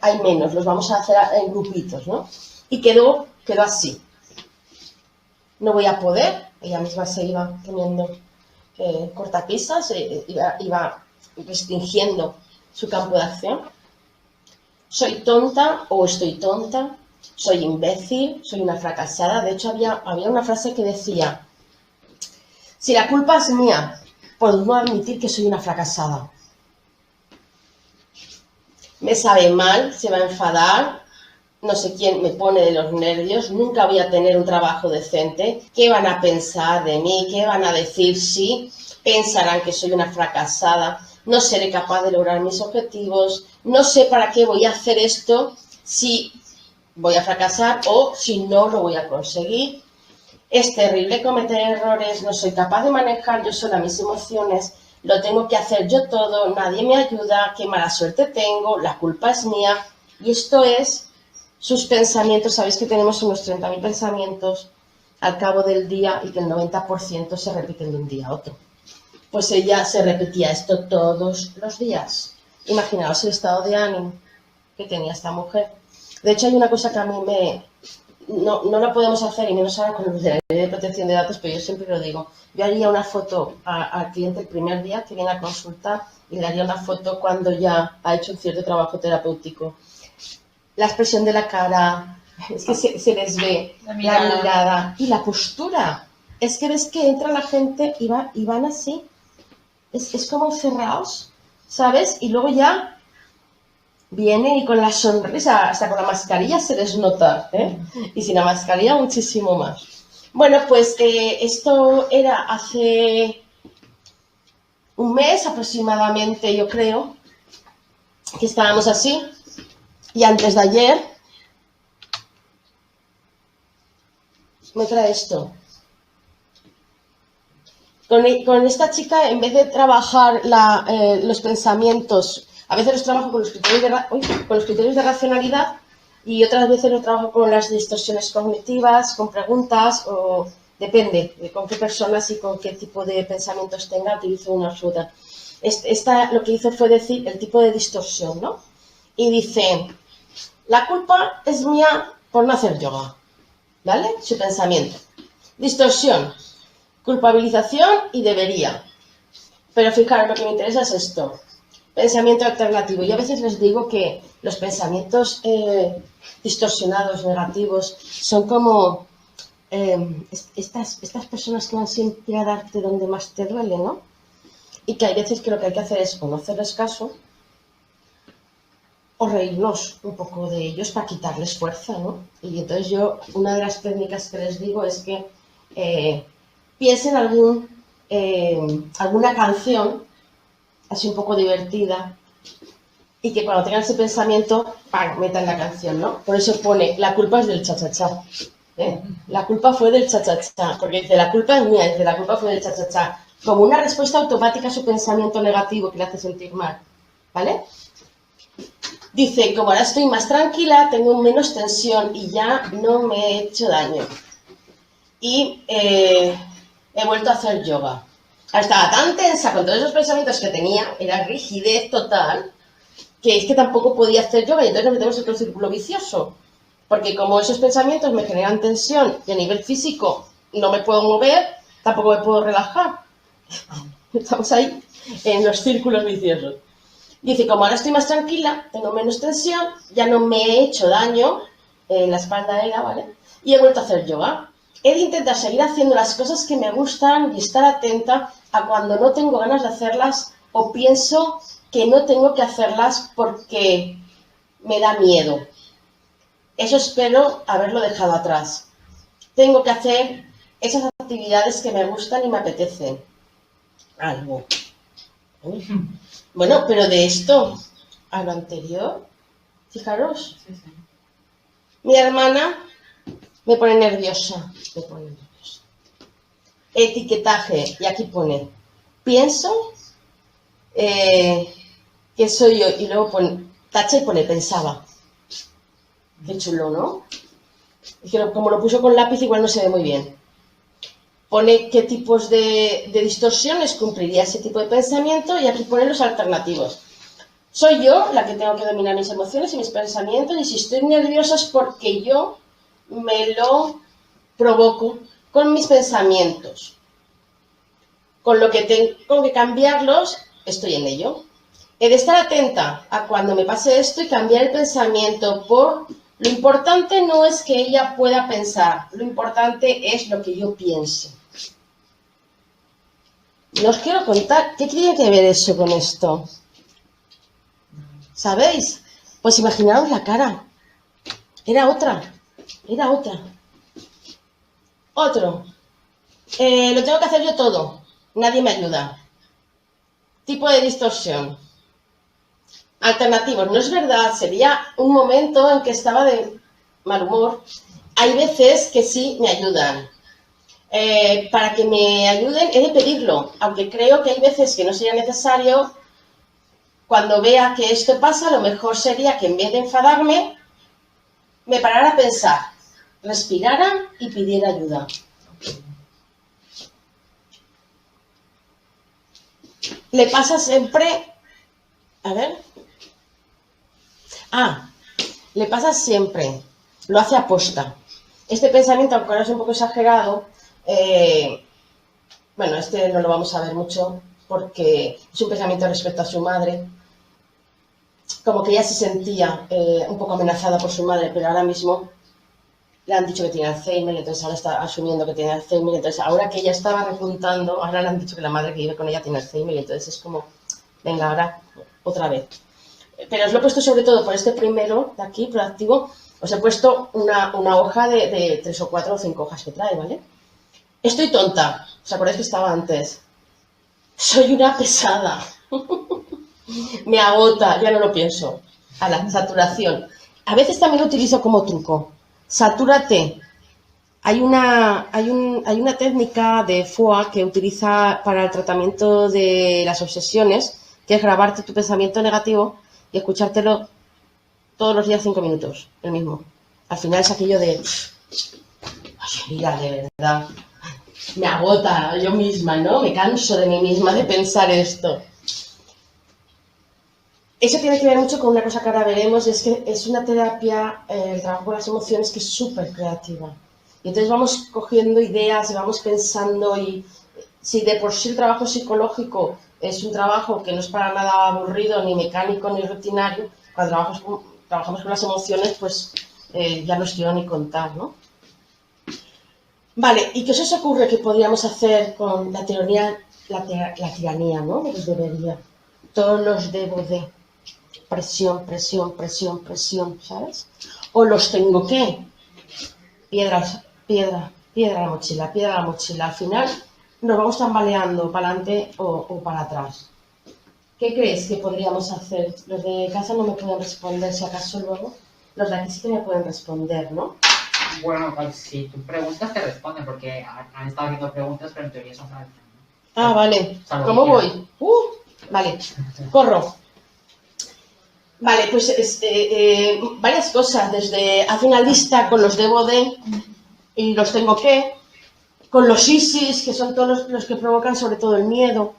hay menos, los vamos a hacer en grupitos, ¿no? Y quedó así. No voy a poder, ella misma se iba poniendo cortapisas, iba restringiendo su campo de acción. Soy tonta o estoy tonta, soy imbécil, soy una fracasada. De hecho, había una frase que decía, si la culpa es mía por no admitir que soy una fracasada. Me sabe mal, se va a enfadar, no sé quién me pone de los nervios, nunca voy a tener un trabajo decente. ¿Qué van a pensar de mí? ¿Qué van a decir si pensarán que soy una fracasada? No seré capaz de lograr mis objetivos, no sé para qué voy a hacer esto si voy a fracasar o si no lo voy a conseguir. Es terrible cometer errores, no soy capaz de manejar yo sola mis emociones, lo tengo que hacer yo todo, nadie me ayuda, qué mala suerte tengo, la culpa es mía. Y esto es sus pensamientos. Sabéis que tenemos unos 30.000 pensamientos al cabo del día y que el 90% se repiten de un día a otro. Pues ella se repetía esto todos los días. Imaginaos el estado de ánimo que tenía esta mujer. De hecho, hay una cosa que a mí no la podemos hacer, y menos ahora con los de la ley de protección de datos, pero yo siempre lo digo. Yo haría una foto al cliente el primer día que viene a consultar y le haría una foto cuando ya ha hecho un cierto trabajo terapéutico. La expresión de la cara, es que se les ve, la mirada y la postura. Es que ves que entra la gente y van así. Es como cerrados, ¿sabes? Y luego ya vienen y con la sonrisa, hasta con la mascarilla se les nota, ¿eh? Y sin la mascarilla muchísimo más. Bueno, pues esto era hace un mes aproximadamente, yo creo, que estábamos así. Y antes de ayer me trae esto. Con esta chica, en vez de trabajar los pensamientos, a veces los trabajo con los criterios de racionalidad y otras veces los trabajo con las distorsiones cognitivas, con preguntas, o depende de con qué personas y con qué tipo de pensamientos tenga, utilizo una u otra. Esta lo que hizo fue decir el tipo de distorsión, ¿no? Y dice, la culpa es mía por no hacer yoga, ¿vale? Su pensamiento. Distorsión, culpabilización y debería. Pero fijaros, lo que me interesa es esto. Pensamiento alternativo. Yo a veces les digo que los pensamientos distorsionados, negativos, son como estas personas que van siempre a darte donde más te duele, ¿no? Y que hay veces que lo que hay que hacer es o no hacerles caso o reírnos un poco de ellos para quitarles fuerza, ¿no? Y entonces yo, una de las técnicas que les digo es que piensen alguna canción así un poco divertida y que cuando tengan ese pensamiento, ¡pam!, metan la canción, ¿no? Por eso pone, la culpa es del cha-cha-cha. La culpa fue del cha-cha-cha, porque dice, la culpa es mía, dice, la culpa fue del cha-cha-cha. Como una respuesta automática a su pensamiento negativo que le hace sentir mal, ¿vale? Dice, como ahora estoy más tranquila, tengo menos tensión y ya no me he hecho daño. Y he vuelto a hacer yoga. Estaba tan tensa con todos esos pensamientos que tenía, era rigidez total, que es que tampoco podía hacer yoga y entonces nos metemos en otro círculo vicioso. Porque como esos pensamientos me generan tensión y a nivel físico no me puedo mover, tampoco me puedo relajar. Estamos ahí en los círculos viciosos. Dice, como ahora estoy más tranquila, tengo menos tensión, ya no me he hecho daño en la espalda, ¿vale? Y he vuelto a hacer yoga. He de intentar seguir haciendo las cosas que me gustan y estar atenta a cuando no tengo ganas de hacerlas o pienso que no tengo que hacerlas porque me da miedo. Eso espero haberlo dejado atrás. Tengo que hacer esas actividades que me gustan y me apetecen. Algo. Bueno, pero de esto a lo anterior, fijaros, Sí, sí. mi hermana me pone nerviosa, Etiquetaje, y aquí pone, pienso que soy yo, y luego pone, tacha y pone, pensaba. Qué chulo, ¿no? Es que como lo puso con lápiz igual no se ve muy bien. Pone qué tipos de distorsiones cumpliría ese tipo de pensamiento y aquí pone los alternativos. Soy yo la que tengo que dominar mis emociones y mis pensamientos y si estoy nerviosa es porque yo me lo provoco con mis pensamientos. Con lo que tengo que cambiarlos, estoy en ello. He de estar atenta a cuando me pase esto y cambiar el pensamiento por... Lo importante no es que ella pueda pensar, lo importante es lo que yo piense. No os quiero contar, ¿qué tiene que ver eso con esto? ¿Sabéis? Pues imaginaos la cara. Era otra. Otro. Lo tengo que hacer yo todo. Nadie me ayuda. Tipo de distorsión. Alternativos. No es verdad. Sería un momento en que estaba de mal humor. Hay veces que sí me ayudan. Para que me ayuden he de pedirlo. Aunque creo que hay veces que no sería necesario. Cuando vea que esto pasa, lo mejor sería que en vez de enfadarme, me parara a pensar, respirara y pidiera ayuda. Le pasa siempre... A ver. Le pasa siempre. Lo hace aposta. Este pensamiento, aunque ahora es un poco exagerado, bueno, este no lo vamos a ver mucho porque es un pensamiento respecto a su madre. Como que ella se sentía un poco amenazada por su madre, pero ahora mismo le han dicho que tiene Alzheimer, entonces ahora está asumiendo que tiene Alzheimer, entonces ahora que ella estaba repuntando, ahora le han dicho que la madre que vive con ella tiene Alzheimer, y entonces es como, venga, ahora otra vez. Pero os lo he puesto sobre todo por este primero de aquí, proactivo, os he puesto una hoja de 3 o 4 o 5 hojas que trae, ¿vale? Estoy tonta, ¿os acordáis que estaba antes? Soy una pesada. Me agota, ya no lo pienso. A la saturación. A veces también lo utilizo como truco. Satúrate. Hay una técnica de FOA que utiliza para el tratamiento de las obsesiones, que es grabarte tu pensamiento negativo y escuchártelo todos los días 5 minutos, el mismo. Al final es aquello de... Oye, mira, de verdad, me agota yo misma, ¿no? Me canso de mí misma de pensar esto. Eso tiene que ver mucho con una cosa que ahora veremos, es que es una terapia, el trabajo con las emociones, que es súper creativa. Y entonces vamos cogiendo ideas y vamos pensando, y si de por sí el trabajo psicológico es un trabajo que no es para nada aburrido, ni mecánico, ni rutinario, cuando trabajamos con las emociones, pues ya no os quiero ni contar, ¿no? Vale, ¿y qué os ocurre que podríamos hacer con la tiranía, ¿no? De los debería. Todos los debo de. presión, presión, presión, presión, ¿sabes? O los tengo que, piedra, piedra a la mochila, piedra a la mochila. Al final nos vamos tambaleando para adelante o para atrás. ¿Qué crees que podríamos hacer? Los de casa no me pueden responder, si acaso luego. Los de aquí sí que me pueden responder, ¿no? Bueno, pues, si tú preguntas te responden, porque han estado haciendo preguntas, pero en teoría son para el tema. Ah, vale. Salvo ¿Cómo que voy? Vale. Corro. Vale, pues varias cosas. Desde hace una lista con los debo de y los tengo que, con los ISIS, que son todos los que provocan sobre todo el miedo.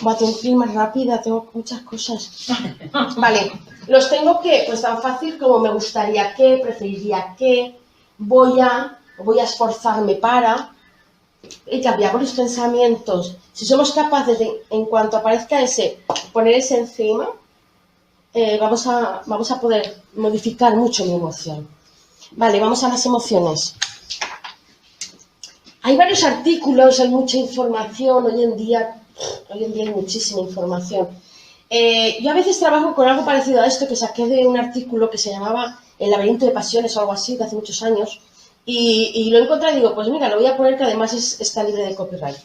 Va, tengo que ir más rápida, tengo muchas cosas. Vale, los tengo que, pues tan fácil como me gustaría que, preferiría que, voy a esforzarme para, y cambiamos los pensamientos. Si somos capaces de, en cuanto aparezca ese, poner ese encima, vamos a poder modificar mucho mi emoción. Vale, vamos a las emociones. Hay varios artículos, hay mucha información, hoy en día hay muchísima información. Yo a veces trabajo con algo parecido a esto que saqué de un artículo que se llamaba El laberinto de pasiones o algo así, de hace muchos años, y lo encontré y digo, pues mira, lo voy a poner que además está libre de copyright.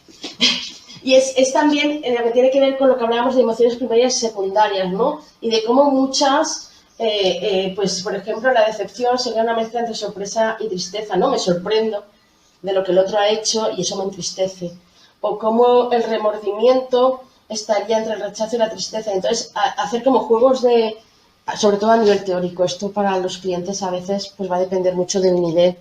Y es también lo que tiene que ver con lo que hablábamos de emociones primarias y secundarias, ¿no? Y de cómo muchas, pues por ejemplo, la decepción sería una mezcla entre sorpresa y tristeza, ¿no? Me sorprendo de lo que el otro ha hecho y eso me entristece. O cómo el remordimiento estaría entre el rechazo y la tristeza. Entonces, hacer como juegos de, sobre todo a nivel teórico, esto para los clientes a veces pues va a depender mucho del nivel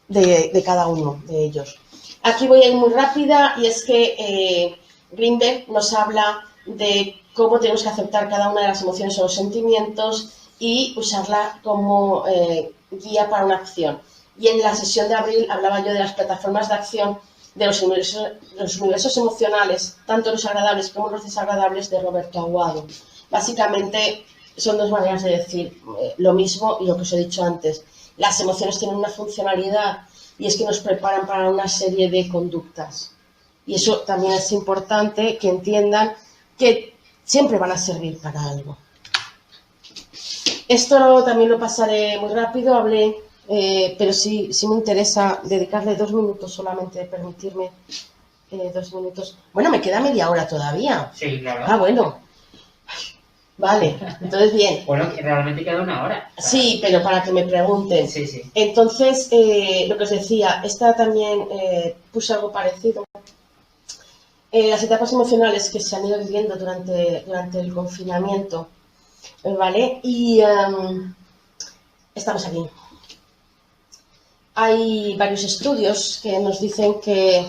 de cada uno de ellos. Aquí voy a ir muy rápida y es que Greenberg nos habla de cómo tenemos que aceptar cada una de las emociones o los sentimientos y usarla como guía para una acción. Y en la sesión de abril hablaba yo de las plataformas de acción de los universos emocionales, tanto los agradables como los desagradables, de Roberto Aguado. Básicamente son dos maneras de decir lo mismo y lo que os he dicho antes. Las emociones tienen una funcionalidad y es que nos preparan para una serie de conductas. Y eso también es importante que entiendan que siempre van a servir para algo. Esto también lo pasaré muy rápido, hablé, pero sí me interesa dedicarle 2 minutos solamente, permitirme 2 minutos. Bueno, me queda media hora todavía. Sí, claro. Ah, bueno. Vale, entonces bien. Bueno, que realmente queda 1 hora. Sí, pero para que me pregunten. Sí, sí. Entonces, lo que os decía, esta también puse algo parecido. Las etapas emocionales que se han ido viviendo durante el confinamiento, ¿vale? Y estamos aquí. Hay varios estudios que nos dicen que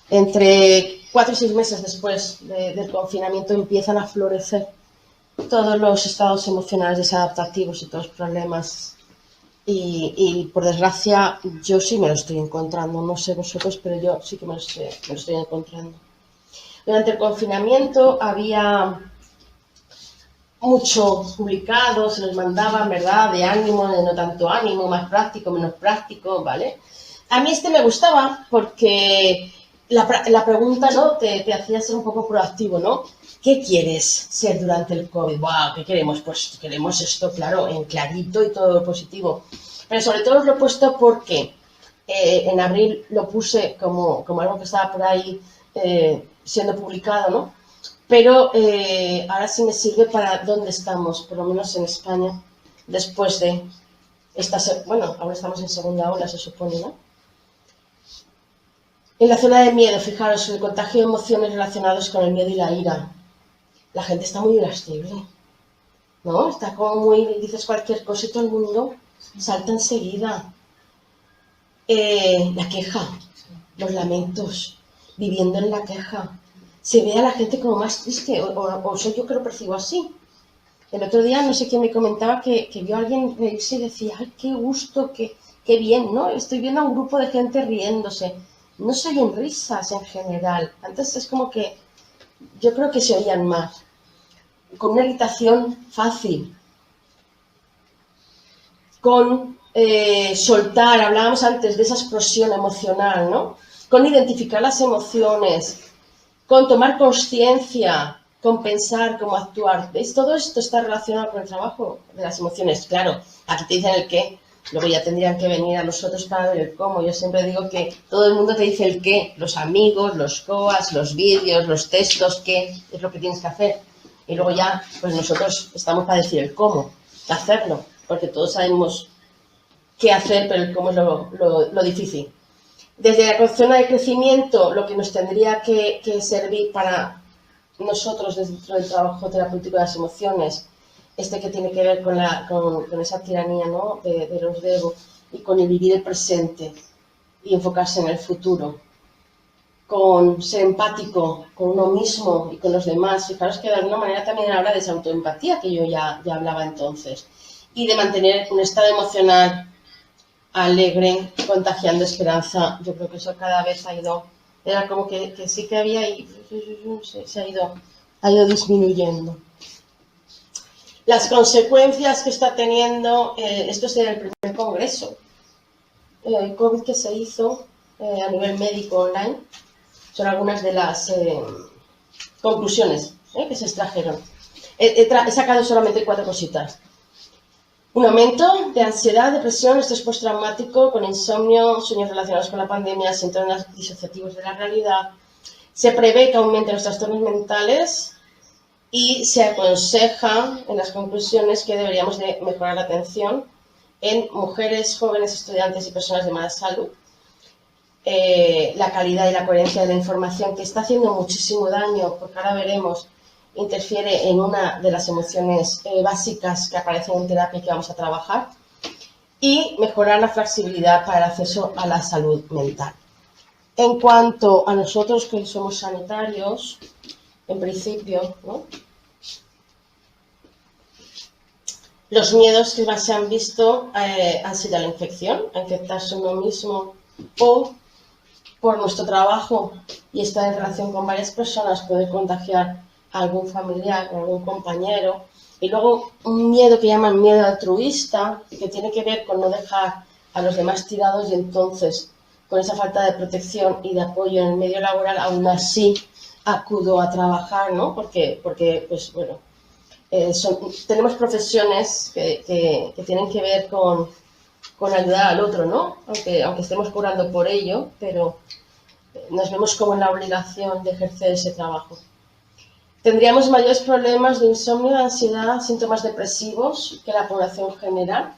entre 4 y 6 meses después del confinamiento empiezan a florecer todos los estados emocionales desadaptativos y todos los problemas. Y por desgracia, yo sí me lo estoy encontrando. No sé vosotros, pero yo sí que me lo estoy encontrando. Durante el confinamiento había mucho publicado, se nos mandaban, ¿verdad?, de ánimo, de no tanto ánimo, más práctico, menos práctico, ¿vale? A mí me gustaba porque la pregunta, ¿no?, te hacía ser un poco proactivo, ¿no? ¿Qué quieres ser durante el COVID? ¡Wow! ¿Qué queremos? Pues queremos esto, claro, en clarito y todo positivo. Pero sobre todo os lo he puesto porque en abril lo puse como algo que estaba por ahí siendo publicado, ¿no? Pero ahora sí me sirve para dónde estamos, por lo menos en España, después de esta... Bueno, ahora estamos en segunda ola, se supone, ¿no? En la zona de miedo, fijaros, el contagio de emociones relacionadas con el miedo y la ira. La gente está muy irascible, ¿no? Está como muy... Dices cualquier cosa y todo el mundo salta enseguida. La queja, los lamentos, viviendo en la queja. Se ve a la gente como más triste, o soy yo que lo percibo así. El otro día no sé quién me comentaba que vio a alguien reírse y decía, ¡ay, qué gusto, qué bien!, ¿no? Estoy viendo a un grupo de gente riéndose. No se oyen risas en general. Antes es como que yo creo que se oían más. Con una irritación fácil. Con soltar, hablábamos antes de esa explosión emocional, ¿no? Con identificar las emociones. Con tomar conciencia compensar, cómo actuar. ¿Veis? Todo esto está relacionado con el trabajo de las emociones. Claro, aquí te dicen el qué, luego ya tendrían que venir a nosotros para ver el cómo. Yo siempre digo que todo el mundo te dice el qué, los amigos, los coas, los vídeos, los textos, qué es lo que tienes que hacer. Y luego ya, pues nosotros estamos para decir el cómo, hacerlo, porque todos sabemos qué hacer, pero el cómo es lo difícil. Desde la zona de crecimiento, lo que nos tendría que servir para nosotros dentro del trabajo terapéutico de las emociones, que tiene que ver con esa tiranía, ¿no?, de los debo, y con el vivir el presente y enfocarse en el futuro, con ser empático con uno mismo y con los demás. Fijaros que de alguna manera también habla de esa autoempatía que yo ya hablaba entonces, y de mantener un estado emocional alegre, contagiando esperanza. Yo creo que eso cada vez ha ido, era como que sí que había y se ha ido disminuyendo. Las consecuencias que está teniendo, esto es el primer congreso, el COVID que se hizo a nivel médico online, son algunas de las conclusiones que se extrajeron. He sacado solamente 4 cositas. Un aumento de ansiedad, depresión, estrés postraumático, con insomnio, sueños relacionados con la pandemia, síntomas disociativos de la realidad. Se prevé que aumenten los trastornos mentales y se aconseja en las conclusiones que deberíamos de mejorar la atención en mujeres, jóvenes, estudiantes y personas de mala salud. La calidad y la coherencia de la información, que está haciendo muchísimo daño, porque ahora veremos, interfiere en una de las emociones básicas que aparecen en terapia y que vamos a trabajar, y mejorar la flexibilidad para el acceso a la salud mental. En cuanto a nosotros que somos sanitarios, en principio, ¿no?, los miedos que más se han visto han sido la infección, a infectarse uno mismo, o por nuestro trabajo y estar en relación con varias personas, poder contagiar a algún familiar, a algún compañero. Y luego un miedo que llaman miedo altruista, que tiene que ver con no dejar a los demás tirados, y entonces con esa falta de protección y de apoyo en el medio laboral, aún así acudo a trabajar, ¿no? Porque pues bueno, tenemos profesiones que tienen que ver con ayudar al otro, ¿no? Aunque estemos cobrando por ello, pero nos vemos como en la obligación de ejercer ese trabajo. Tendríamos mayores problemas de insomnio, ansiedad, síntomas depresivos que la población general.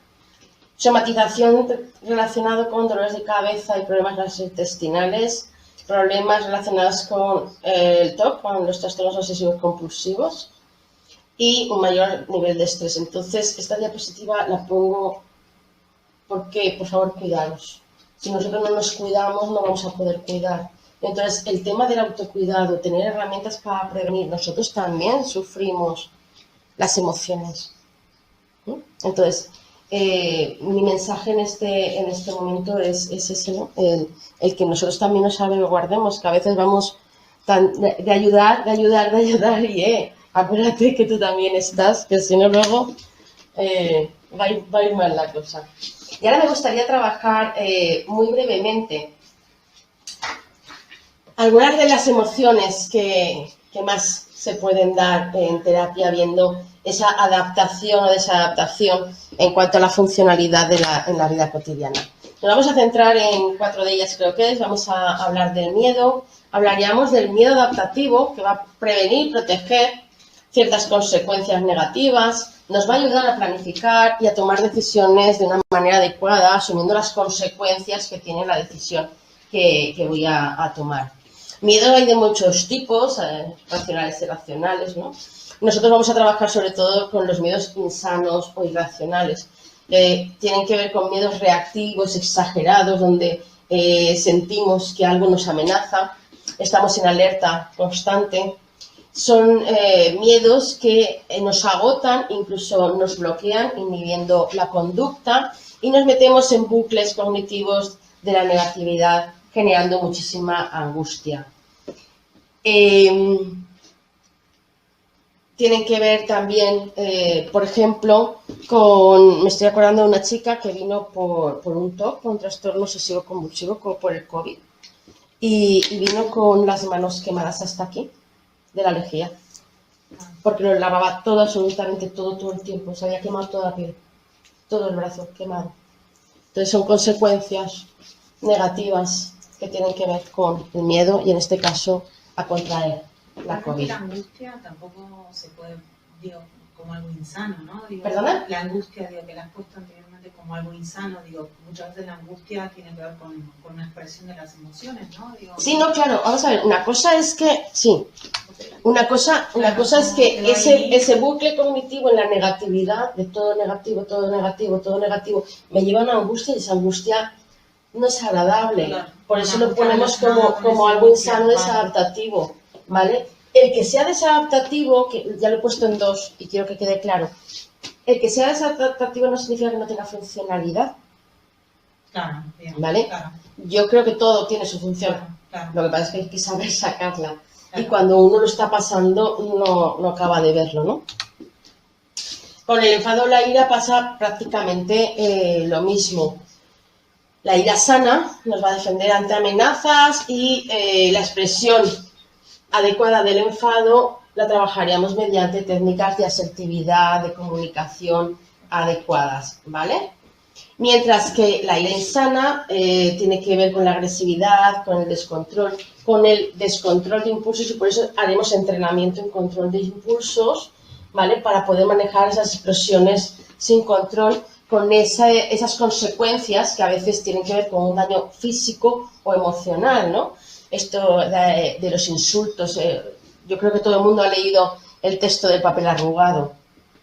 Somatización relacionada con dolores de cabeza y problemas gastrointestinales, problemas relacionados con el TOC, con los trastornos obsesivos compulsivos, y un mayor nivel de estrés. Entonces, esta diapositiva la pongo porque, por favor, cuidaros. Si nosotros no nos cuidamos, no vamos a poder cuidar. Entonces, el tema del autocuidado, tener herramientas para prevenir. Nosotros también sufrimos las emociones. Entonces, mi mensaje en este momento es ese, ¿no? El que nosotros también nos salvaguardemos, que a veces vamos de ayudar, y acuérdate que tú también estás, que si no luego va a ir mal la cosa. Y ahora me gustaría trabajar muy brevemente algunas de las emociones que más se pueden dar en terapia, viendo esa adaptación o desadaptación en cuanto a la funcionalidad en la vida cotidiana. Nos vamos a centrar en 4 de ellas, creo que es. Vamos a hablar del miedo. Hablaríamos del miedo adaptativo, que va a prevenir, proteger ciertas consecuencias negativas, nos va a ayudar a planificar y a tomar decisiones de una manera adecuada, asumiendo las consecuencias que tiene la decisión que voy a tomar. Miedo hay de muchos tipos, racionales y irracionales, ¿no? Nosotros vamos a trabajar sobre todo con los miedos insanos o irracionales. Tienen que ver con miedos reactivos, exagerados, donde sentimos que algo nos amenaza, estamos en alerta constante. Son miedos que nos agotan, incluso nos bloquean, inhibiendo la conducta, y nos metemos en bucles cognitivos de la negatividad, generando muchísima angustia. Tienen que ver también, por ejemplo, me estoy acordando de una chica que vino por un TOC, por un trastorno obsesivo convulsivo, como por el COVID, y vino con las manos quemadas hasta aquí, de la lejía. porque lo lavaba todo, absolutamente todo el tiempo, se había quemado toda la piel, todo el brazo quemado. Entonces son consecuencias negativas que tienen que ver con el miedo y en este caso a contraer la COVID. La angustia tampoco se puede, digo, como algo insano, ¿no? Digo, ¿Perdona? La angustia, digo, que la has puesto anteriormente como algo insano, digo, muchas veces la angustia tiene que ver con una expresión de las emociones, ¿no? Digo, Sí, no, claro, vamos a ver, una cosa es que, sí, una cosa es que Pero ahí- ese bucle cognitivo en la negatividad, de todo negativo, todo negativo, todo negativo, me lleva a una angustia y esa angustia no es agradable. Claro, Por eso una lo ponemos angustia relacionada con como esa algo angustia, insano, vale. desadaptativo, ¿vale? El que sea desadaptativo, que ya lo he puesto en dos y quiero que quede claro, el que sea desadaptativo no significa que no tenga funcionalidad, Claro, bien, ¿vale? claro, Yo creo que todo tiene su función. claro. Lo que pasa es que hay que saber sacarla. Y Claro. cuando uno lo está pasando, no acaba de verlo, ¿no? Con el enfado o la ira pasa prácticamente lo mismo. La ira sana nos va a defender ante amenazas y la expresión adecuada del enfado la trabajaríamos mediante técnicas de asertividad, de comunicación adecuadas, ¿vale? Mientras que la ira insana tiene que ver con la agresividad, con el descontrol de impulsos y por eso haremos entrenamiento en control de impulsos, ¿vale? Para poder manejar esas explosiones sin control con esas consecuencias que a veces tienen que ver con un daño físico o emocional, ¿no? Esto de los insultos, yo creo que todo el mundo ha leído el texto del papel arrugado,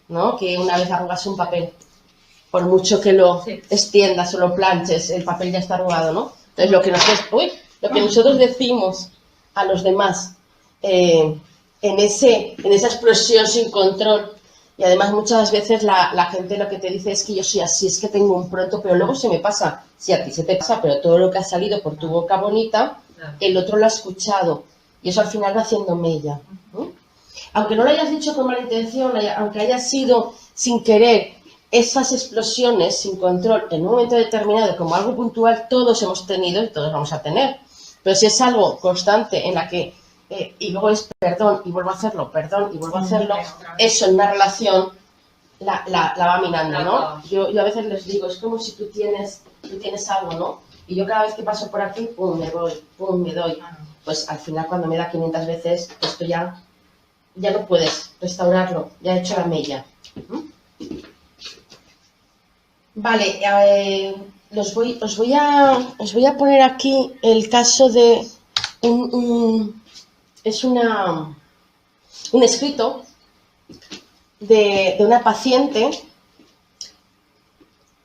¿no? Que una vez arrugas un papel, por mucho que lo extiendas o lo planches, el papel ya está arrugado, ¿no? Entonces lo que nosotros decimos a los demás en esa explosión sin control, y además muchas veces la gente lo que te dice es que yo soy así, es que tengo un pronto, pero luego se me pasa, sí, a ti se te pasa, pero todo lo que ha salido por tu boca bonita, el otro lo ha escuchado, y eso al final va haciendo mella, ¿no? Aunque no lo hayas dicho con mala intención, aunque haya sido sin querer, esas explosiones sin control en un momento determinado como algo puntual, todos hemos tenido y todos vamos a tener. Pero si es algo constante en la que, y luego es perdón y vuelvo a hacerlo, perdón y vuelvo a hacerlo, eso en una relación la va minando, ¿no? Yo a veces les digo, es como si tú tienes algo, ¿no? Y yo cada vez que paso por aquí, pum, me voy, pum, me doy. Pues al final cuando me da 500 veces, esto ya no puedes restaurarlo, ya he hecho la mella. Vale, os voy a poner aquí el caso de un escrito de una paciente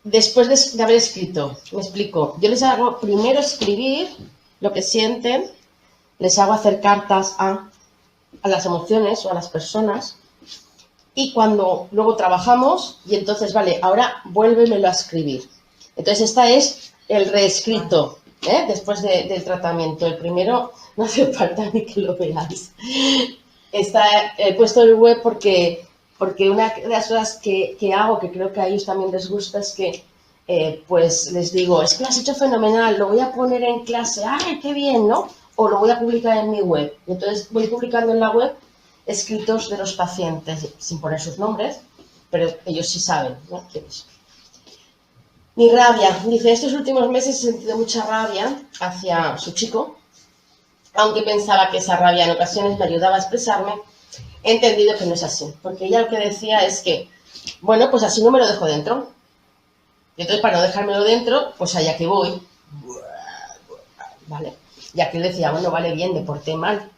después de haber escrito. Me explico. Yo les hago primero escribir lo que sienten, les hago hacer cartas a las emociones o a las personas. Y cuando luego trabajamos, y entonces, vale, ahora vuélvemelo a escribir. Entonces, esta es el reescrito, después del tratamiento. El primero, no hace falta ni que lo veáis. He puesto en el web porque una de las cosas que hago, que creo que a ellos también les gusta, es que pues les digo, es que lo has hecho fenomenal, lo voy a poner en clase, ¡ay, qué bien!, ¿no? O lo voy a publicar en mi web. Y entonces voy publicando en la web escritos de los pacientes, sin poner sus nombres, pero ellos sí saben, ¿no?, quiénes. Mi rabia. Dice, estos últimos meses he sentido mucha rabia hacia su chico, aunque pensaba que esa rabia en ocasiones me ayudaba a expresarme, he entendido que no es así, porque ella lo que decía es que, bueno, pues así no me lo dejo dentro. Y entonces, para no dejármelo dentro, pues allá que voy, ¿vale? Ya que él decía, bueno, vale, bien, me porté mal,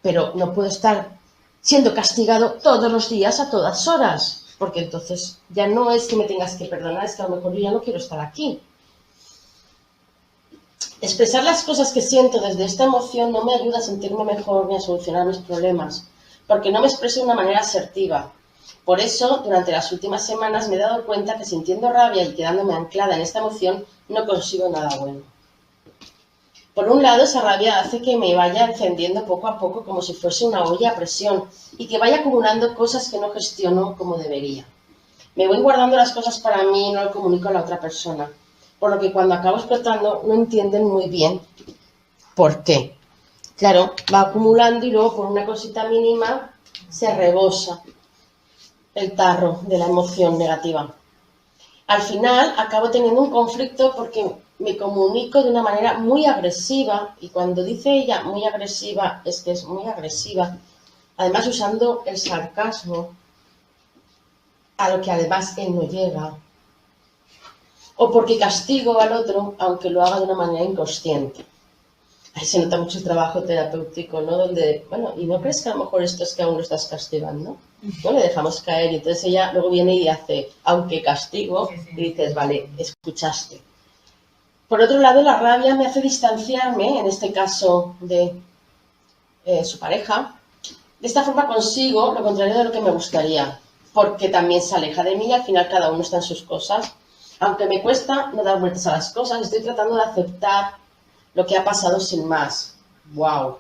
pero no puedo estar siendo castigado todos los días a todas horas, porque entonces ya no es que me tengas que perdonar, es que a lo mejor yo ya no quiero estar aquí. Expresar las cosas que siento desde esta emoción no me ayuda a sentirme mejor ni a solucionar mis problemas, porque no me expreso de una manera asertiva. Por eso, durante las últimas semanas me he dado cuenta que sintiendo rabia y quedándome anclada en esta emoción, no consigo nada bueno. Por un lado, esa rabia hace que me vaya encendiendo poco a poco como si fuese una olla a presión y que vaya acumulando cosas que no gestiono como debería. Me voy guardando las cosas para mí y no lo comunico a la otra persona, por lo que cuando acabo explotando no entienden muy bien por qué. Claro, va acumulando y luego por una cosita mínima se rebosa el tarro de la emoción negativa. Al final acabo teniendo un conflicto porque me comunico de una manera muy agresiva, y cuando dice ella muy agresiva, es que es muy agresiva, además usando el sarcasmo, a lo que además él no llega, o porque castigo al otro, aunque lo haga de una manera inconsciente. Ahí se nota mucho el trabajo terapéutico, ¿no? Donde, bueno, ¿y no crees que a lo mejor esto es que aún lo estás castigando? No le dejamos caer, y entonces ella luego viene y hace, aunque castigo, y dices, vale, escuchaste. Por otro lado, la rabia me hace distanciarme, en este caso de su pareja. De esta forma consigo lo contrario de lo que me gustaría, porque también se aleja de mí y al final cada uno está en sus cosas. Aunque me cuesta no dar vueltas a las cosas, estoy tratando de aceptar lo que ha pasado sin más. ¡Wow!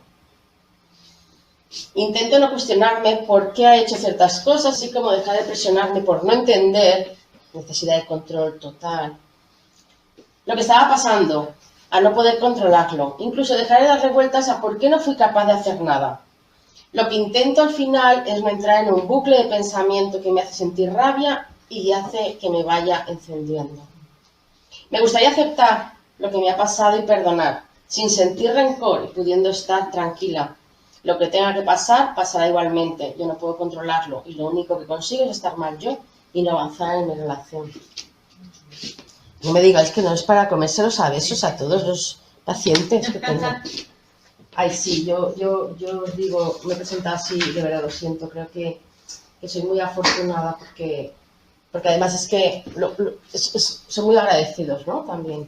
Intento no cuestionarme por qué ha hecho ciertas cosas, así como dejar de presionarme por no entender, necesidad de control total, lo que estaba pasando, a no poder controlarlo. Incluso dejar de darle vueltas a por qué no fui capaz de hacer nada. Lo que intento al final es no entrar en un bucle de pensamiento que me hace sentir rabia y hace que me vaya encendiendo. Me gustaría aceptar lo que me ha pasado y perdonar, sin sentir rencor y pudiendo estar tranquila. Lo que tenga que pasar, pasará igualmente. Yo no puedo controlarlo y lo único que consigo es estar mal yo y no avanzar en mi relación. No me digáis que no es para comérselos a besos a todos los pacientes que tengo. Ay, sí, yo os digo, me he presentado así, de verdad lo siento, creo que soy muy afortunada porque además es que son muy agradecidos, ¿no? También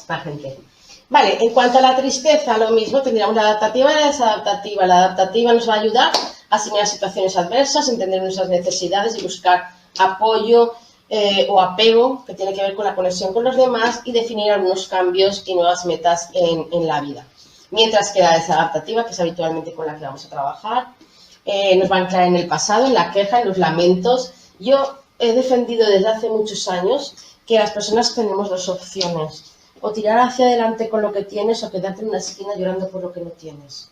la gente. Vale, en cuanto a la tristeza, lo mismo, tendríamos la adaptativa y la desadaptativa. La adaptativa nos va a ayudar a asimilar situaciones adversas, entender nuestras necesidades y buscar apoyo o apego, que tiene que ver con la conexión con los demás, y definir algunos cambios y nuevas metas en la vida. Mientras que la desadaptativa, que es habitualmente con la que vamos a trabajar, nos va a anclar en el pasado, en la queja, en los lamentos. Yo he defendido desde hace muchos años que las personas tenemos dos opciones: o tirar hacia adelante con lo que tienes, o quedarte en una esquina llorando por lo que no tienes.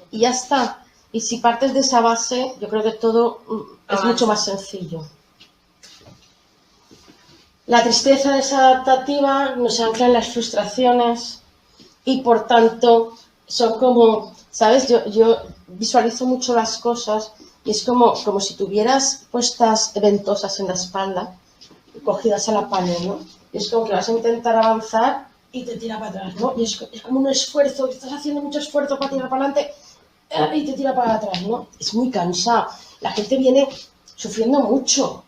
Y ya está. Y si partes de esa base, yo creo que todo es mucho más sencillo. La tristeza desadaptativa nos ancla en las frustraciones y, por tanto, son como, ¿sabes? Yo visualizo mucho las cosas y es como si tuvieras puestas ventosas en la espalda, cogidas a la pared, ¿no? Y es como que vas a intentar avanzar y te tira para atrás, ¿no? Y es como un esfuerzo, estás haciendo mucho esfuerzo para tirar para adelante y te tira para atrás, ¿no? Es muy cansado. La gente viene sufriendo mucho.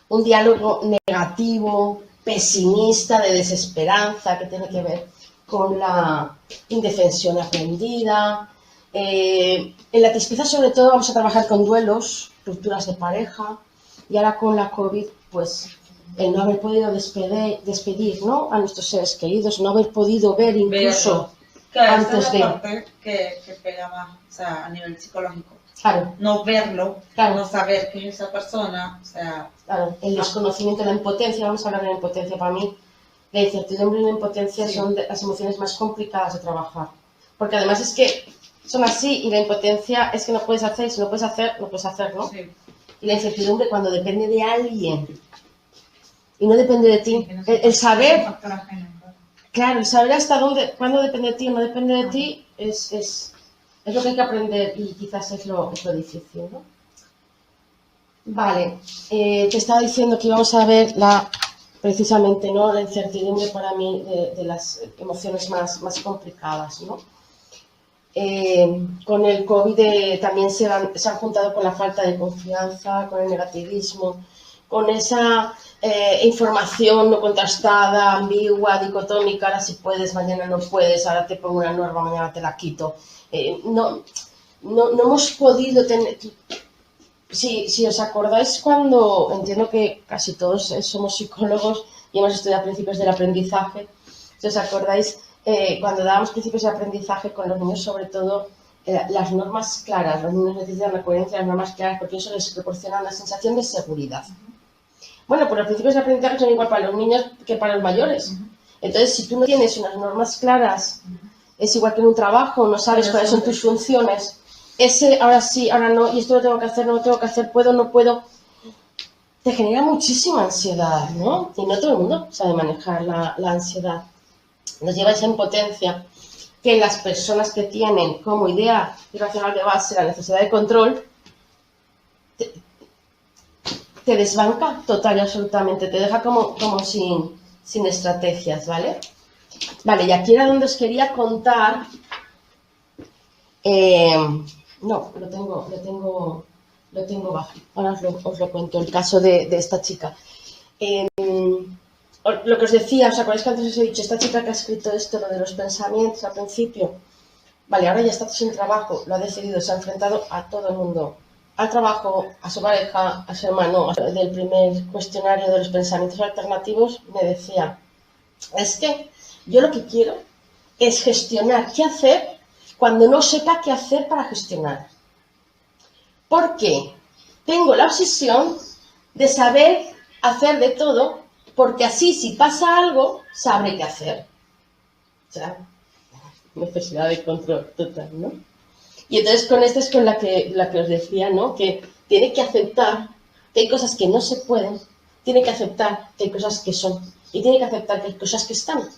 Un diálogo negativo, pesimista, de desesperanza, que tiene que ver con la indefensión aprendida. En la tristeza, sobre todo, vamos a trabajar con duelos, rupturas de pareja, y ahora con la COVID, pues el no haber podido despedir, ¿no?, a nuestros seres queridos, no haber podido ver incluso antes de... Esa es la parte que pega más, o sea, a nivel psicológico. Claro. No verlo, Claro. no saber que es esa persona, o sea... Claro, el desconocimiento, la impotencia, vamos a hablar de la impotencia. Para mí, la incertidumbre y la impotencia son las emociones más complicadas de trabajar. Porque además es que son así, y la impotencia es que no puedes hacer, y si no puedes hacer, no puedes hacer, ¿no? Sí. Y la incertidumbre, cuando depende de alguien y no depende de ti, el saber, claro, el saber hasta dónde, cuándo depende de ti o no depende de ti, es lo que hay que aprender, y quizás es lo difícil, ¿no? Vale, te estaba diciendo que íbamos a ver precisamente, ¿no?, la incertidumbre para mí de las emociones más complicadas, ¿no? Con el COVID también se han juntado con la falta de confianza, con el negativismo, con esa información no contrastada, ambigua, dicotómica: ahora sí puedes, mañana no puedes, ahora te pongo una norma, mañana te la quito. No hemos podido tener... Si os acordáis, cuando entiendo que casi todos somos psicólogos y hemos estudiado principios del aprendizaje, si os acordáis, cuando dábamos principios de aprendizaje con los niños, sobre todo, las normas claras, los niños necesitan la coherencia, las normas claras, porque eso les proporciona una sensación de seguridad. Bueno, pues los principios de aprendizaje son igual para los niños que para los mayores. Entonces, si tú no tienes unas normas claras, es igual que en un trabajo, no sabes cuáles son tus funciones, ese ahora sí, ahora no, y esto lo tengo que hacer, no lo tengo que hacer, puedo, no puedo, te genera muchísima ansiedad, ¿no? Y no todo el mundo sabe manejar la ansiedad. Nos lleva a esa impotencia que las personas que tienen como idea irracional de base la necesidad de control, te desbanca total y absolutamente, te deja como sin estrategias, ¿vale? Vale, y aquí era donde os quería contar, no, lo tengo bajo, ahora os lo cuento, el caso de esta chica. Lo que os decía, ¿os acordáis que antes os he dicho, esta chica que ha escrito esto, lo de los pensamientos al principio? Vale, ahora ya está sin trabajo, lo ha decidido, se ha enfrentado a todo el mundo, al trabajo, a su pareja, a su hermano. Del primer cuestionario de los pensamientos alternativos me decía, es que yo lo que quiero es gestionar qué hacer cuando no sepa qué hacer para gestionar. Porque tengo la obsesión de saber hacer de todo, porque así si pasa algo, sabré qué hacer. O sea, necesidad de control total, ¿no? Y entonces con esta es con la que os decía, ¿no? Que tiene que aceptar que hay cosas que no se pueden, tiene que aceptar que hay cosas que son, y tiene que aceptar que hay cosas que están.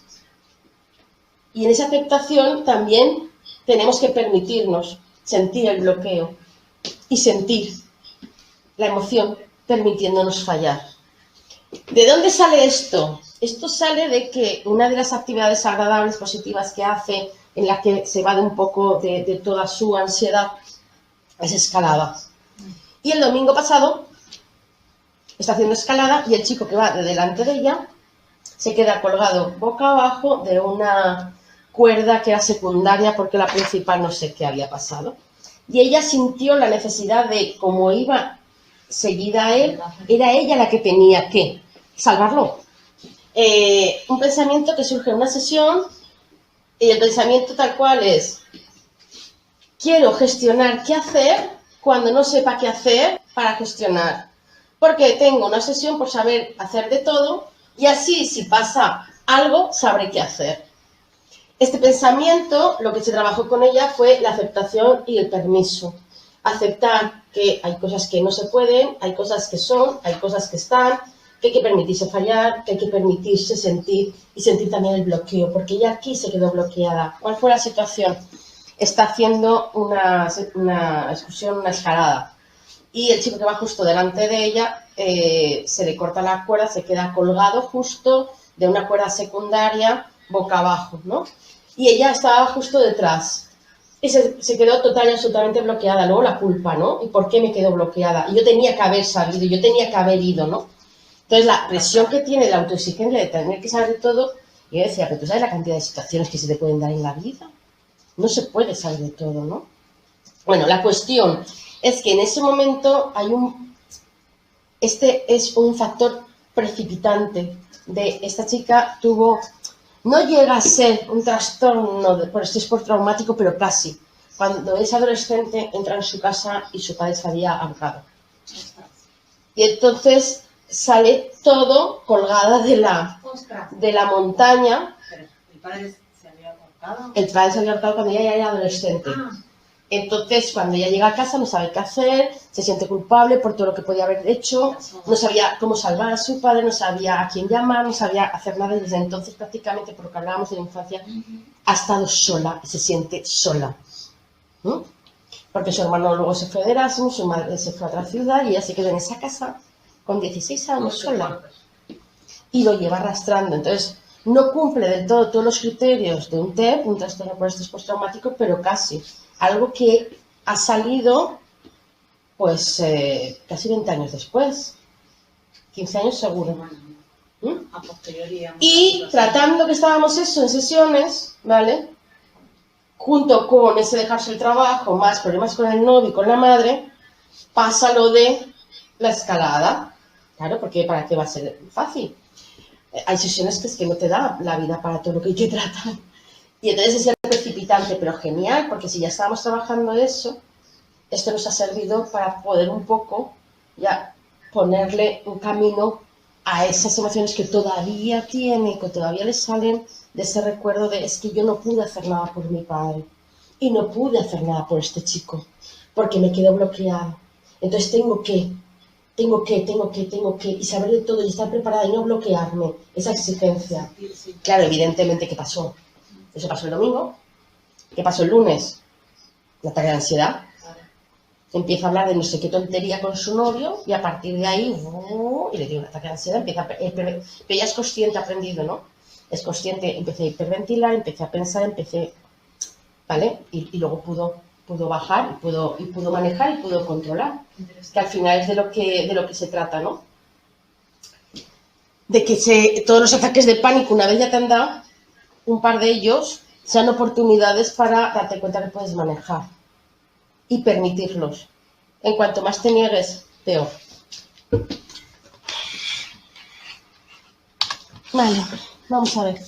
Y en esa aceptación también tenemos que permitirnos sentir el bloqueo y sentir la emoción permitiéndonos fallar. ¿De dónde sale esto? Esto sale de que una de las actividades agradables, positivas que hace, en la que se va de un poco de toda su ansiedad, es escalada. Y el domingo pasado está haciendo escalada y el chico que va de delante de ella se queda colgado boca abajo de una cuerda que era secundaria porque la principal no sé qué había pasado. Y ella sintió la necesidad de, como iba seguida a él, era ella la que tenía que salvarlo. Un pensamiento que surge en una sesión y el pensamiento tal cual es: quiero gestionar qué hacer cuando no sepa qué hacer para gestionar. Porque tengo una obsesión por saber hacer de todo y así si pasa algo sabré qué hacer. Este pensamiento, lo que se trabajó con ella fue la aceptación y el permiso. Aceptar que hay cosas que no se pueden, hay cosas que son, hay cosas que están, que hay que permitirse fallar, que hay que permitirse sentir y sentir también el bloqueo, porque ella aquí se quedó bloqueada. ¿Cuál fue la situación? Está haciendo una excursión, una escalada, y el chico que va justo delante de ella se le corta la cuerda, se queda colgado justo de una cuerda secundaria boca abajo, ¿no? Y ella estaba justo detrás. Y se quedó total y absolutamente bloqueada. Luego la culpa, ¿no? ¿Y por qué me quedo bloqueada? Y yo tenía que haber sabido, yo tenía que haber ido, ¿no? Entonces la presión que tiene, la autoexigencia de tener que saber de todo, y yo decía, pero tú sabes la cantidad de situaciones que se te pueden dar en la vida. No se puede saber de todo, ¿no? Bueno, la cuestión es que en ese momento hay este es un factor precipitante de esta chica tuvo, no llega a ser un trastorno por estrés postraumático, pero casi. Cuando es adolescente entra en su casa y su padre se había ahorcado. Y entonces sale todo colgada de la montaña. Pero el padre se había ahorcado. El padre se había ahorcado cuando ella ya era adolescente. Entonces, cuando ella llega a casa no sabe qué hacer, se siente culpable por todo lo que podía haber hecho, no sabía cómo salvar a su padre, no sabía a quién llamar, no sabía hacer nada. Y desde entonces, prácticamente, por lo que hablábamos de la infancia, ha estado sola y se siente sola. Porque su hermano luego se fue de Erasmus, su madre se fue a otra ciudad y ella se quedó en esa casa con 16 años sola. Y lo lleva arrastrando. Entonces, no cumple del todo todos los criterios de un TEP, un trastorno por estrés postraumático, pero casi. Algo que ha salido, pues, casi 20 años después. 15 años seguro. A posteriori. Y tratando que estábamos eso en sesiones, ¿vale? Junto con ese dejarse el trabajo, más problemas con el novio y con la madre, pasa lo de la escalada. Claro, porque ¿para qué va a ser fácil? Hay sesiones que es que no te da la vida para todo lo que hay que tratar. Y entonces es precipitante, pero genial, porque si ya estábamos trabajando eso, esto nos ha servido para poder un poco ya ponerle un camino a esas emociones que todavía tiene, que todavía le salen de ese recuerdo de es que yo no pude hacer nada por mi padre. y no pude hacer nada por este chico, porque me quedo bloqueado. Entonces tengo que, y saber de todo y estar preparada y no bloquearme, esa exigencia. Sí. Claro, evidentemente, ¿qué pasó? Eso pasó el domingo. ¿Qué pasó el lunes? Un ataque de ansiedad. Empieza a hablar de no sé qué tontería con su novio y a partir de ahí, y le dio un ataque de ansiedad, pero ella es consciente, aprendido, ¿no? Es consciente, empecé a hiperventilar, empecé a pensar, ¿vale? Y luego pudo bajar y pudo manejar y pudo controlar. Que al final es de lo que se trata, ¿no? De que todos los ataques de pánico, una vez ya te han dado, un par de ellos sean oportunidades para darte cuenta que puedes manejar y permitirlos. En cuanto más te niegues, peor. Vale, vamos a ver.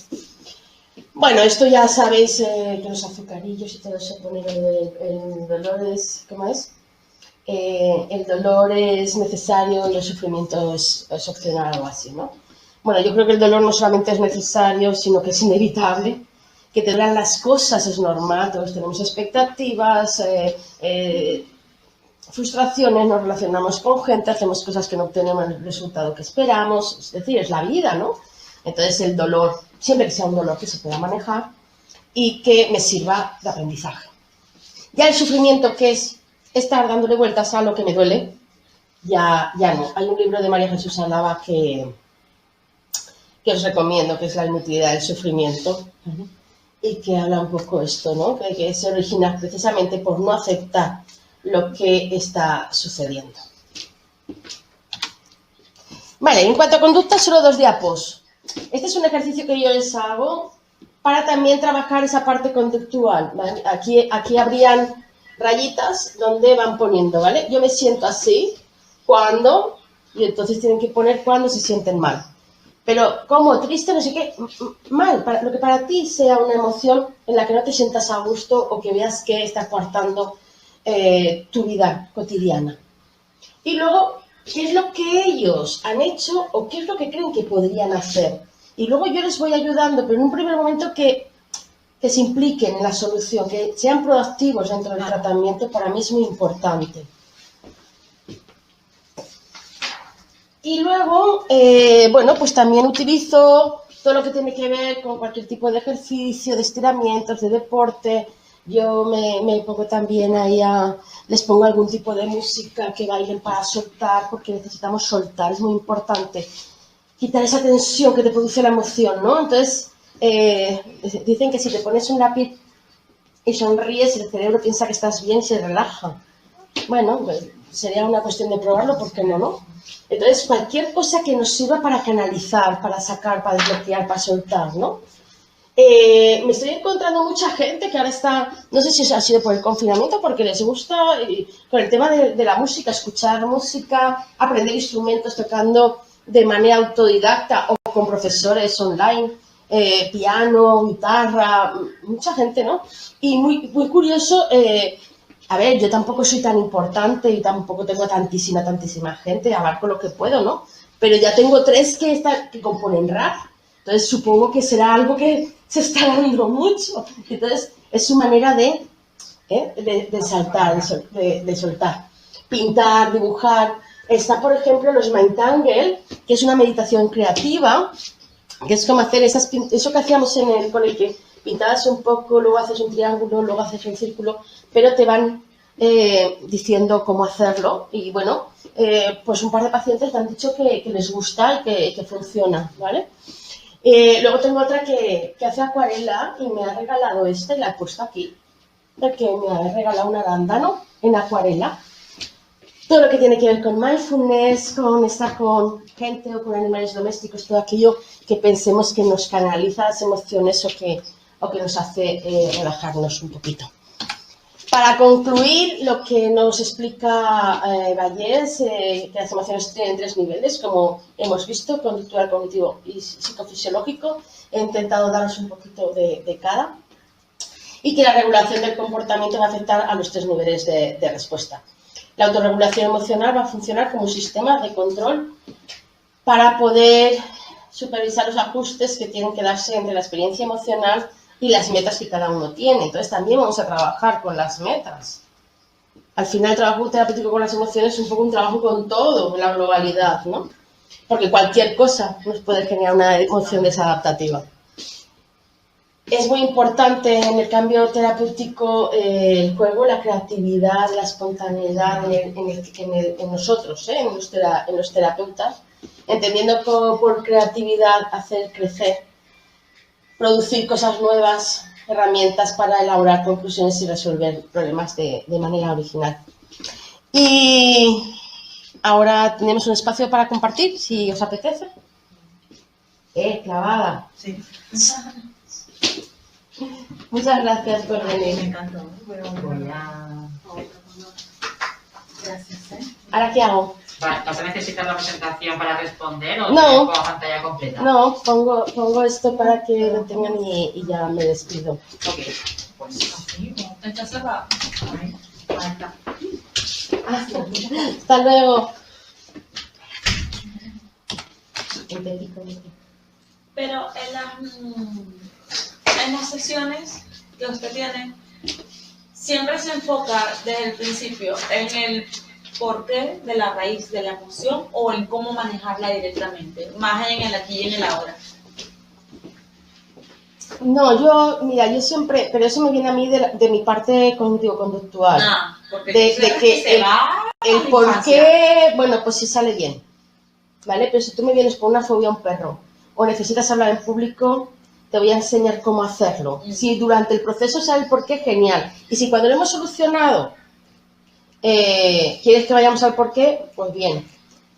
Bueno, esto ya sabéis que los azucarillos y todo se ponen el dolor es, ¿cómo es? El dolor es necesario y el sufrimiento es opcional o algo así, ¿no? Bueno, yo creo que el dolor no solamente es necesario, sino que es inevitable. Que te duelan las cosas es normal, todos tenemos expectativas, frustraciones, nos relacionamos con gente, hacemos cosas que no obtenemos el resultado que esperamos, es decir, es la vida, ¿no? Entonces el dolor, siempre que sea un dolor que se pueda manejar y que me sirva de aprendizaje. Ya el sufrimiento, que es estar dándole vueltas a lo que me duele, ya no. Hay un libro de María Jesús Alaba que os recomiendo, que es La inutilidad del sufrimiento, y que habla un poco esto, ¿no? Que se origina precisamente por no aceptar lo que está sucediendo. Vale, en cuanto a conducta, solo 2 diapos. Este es un ejercicio que yo les hago para también trabajar esa parte conductual, ¿vale? Aquí habrían rayitas donde van poniendo, ¿vale? Yo me siento así cuando, y entonces tienen que poner cuando se sienten mal. Pero como triste, no sé qué, mal, lo que para ti sea una emoción en la que no te sientas a gusto o que veas que está coartando tu vida cotidiana. Y luego, ¿qué es lo que ellos han hecho o qué es lo que creen que podrían hacer? Y luego yo les voy ayudando, pero en un primer momento que se impliquen en la solución, que sean proactivos dentro del tratamiento, para mí es muy importante. Y luego, bueno, pues también utilizo todo lo que tiene que ver con cualquier tipo de ejercicio, de estiramientos, de deporte. Yo me pongo también ahí les pongo algún tipo de música que bailen para soltar, porque necesitamos soltar, es muy importante. Quitar esa tensión que te produce la emoción, ¿no? Entonces, dicen que si te pones un lápiz y sonríes, el cerebro piensa que estás bien y se relaja. Bueno, pues sería una cuestión de probarlo, ¿por qué no, no? Entonces, cualquier cosa que nos sirva para canalizar, para sacar, para desbloquear, para soltar, ¿no? Me estoy encontrando mucha gente que ahora está, no sé si ha sido por el confinamiento, porque les gusta, con el tema de la música, escuchar música, aprender instrumentos tocando de manera autodidacta o con profesores online, piano, guitarra, mucha gente, ¿no? Y muy curioso, a ver, yo tampoco soy tan importante y tampoco tengo tantísima gente, abarco lo que puedo, ¿no? Pero ya tengo 3 que componen rap, entonces supongo que será algo que se está dando mucho. Entonces, es su manera de saltar, de soltar. Pintar, dibujar. Está, por ejemplo, los Mindtangle, que es una meditación creativa, que es como hacer eso que hacíamos en el colegio, que pintabas un poco, luego haces un triángulo, luego haces un círculo, pero te van diciendo cómo hacerlo. Y bueno, pues un par de pacientes me han dicho que les gusta y que funciona, ¿vale? Luego tengo otra que hace acuarela y me ha regalado esta y la he puesto aquí, porque me ha regalado un arándano en acuarela. Todo lo que tiene que ver con mindfulness, con estar con gente o con animales domésticos, todo aquello que pensemos que nos canaliza las emociones o que nos hace relajarnos un poquito. Para concluir, lo que nos explica Vallès, que las emociones tienen 3 niveles, como hemos visto, conductual, cognitivo y psicofisiológico. He intentado daros un poquito de cada. Y que la regulación del comportamiento va a afectar a los 3 niveles de respuesta. La autorregulación emocional va a funcionar como un sistema de control para poder supervisar los ajustes que tienen que darse entre la experiencia emocional, y las metas que cada uno tiene. Entonces también vamos a trabajar con las metas. Al final el trabajo terapéutico con las emociones es un poco un trabajo con todo, en la globalidad, ¿no? Porque cualquier cosa nos puede generar una emoción desadaptativa. Es muy importante en el cambio terapéutico el juego, la creatividad, la espontaneidad en nosotros, en los terapeutas, entendiendo por creatividad hacer crecer, producir cosas nuevas, herramientas para elaborar conclusiones y resolver problemas de manera original. Y ahora tenemos un espacio para compartir, si os apetece. Clavada. Sí. Muchas gracias por Me venir. encantó. Voy a... Gracias. ¿Ahora qué hago? Vale, ¿vas a necesitar la presentación para responder o No. te pongo pantalla completa? No, pongo esto para que lo tengan y ya me despido. Ok, pues así. Entonces va. Ahí está. Hasta luego. Entendí cómo. Pero en las sesiones que usted tiene, siempre se enfoca desde el principio en el porqué de la raíz de la emoción o en cómo manejarla directamente, más en el aquí y en el ahora. No, yo siempre, pero eso me viene a mí de mi parte cognitivo-conductual. Porque de que el por qué, bueno, pues si sale bien, ¿vale? Pero si tú me vienes con una fobia a un perro o necesitas hablar en público, te voy a enseñar cómo hacerlo. Si durante el proceso sale el por qué, genial. Y si cuando lo hemos solucionado quieres que vayamos al por qué, pues bien.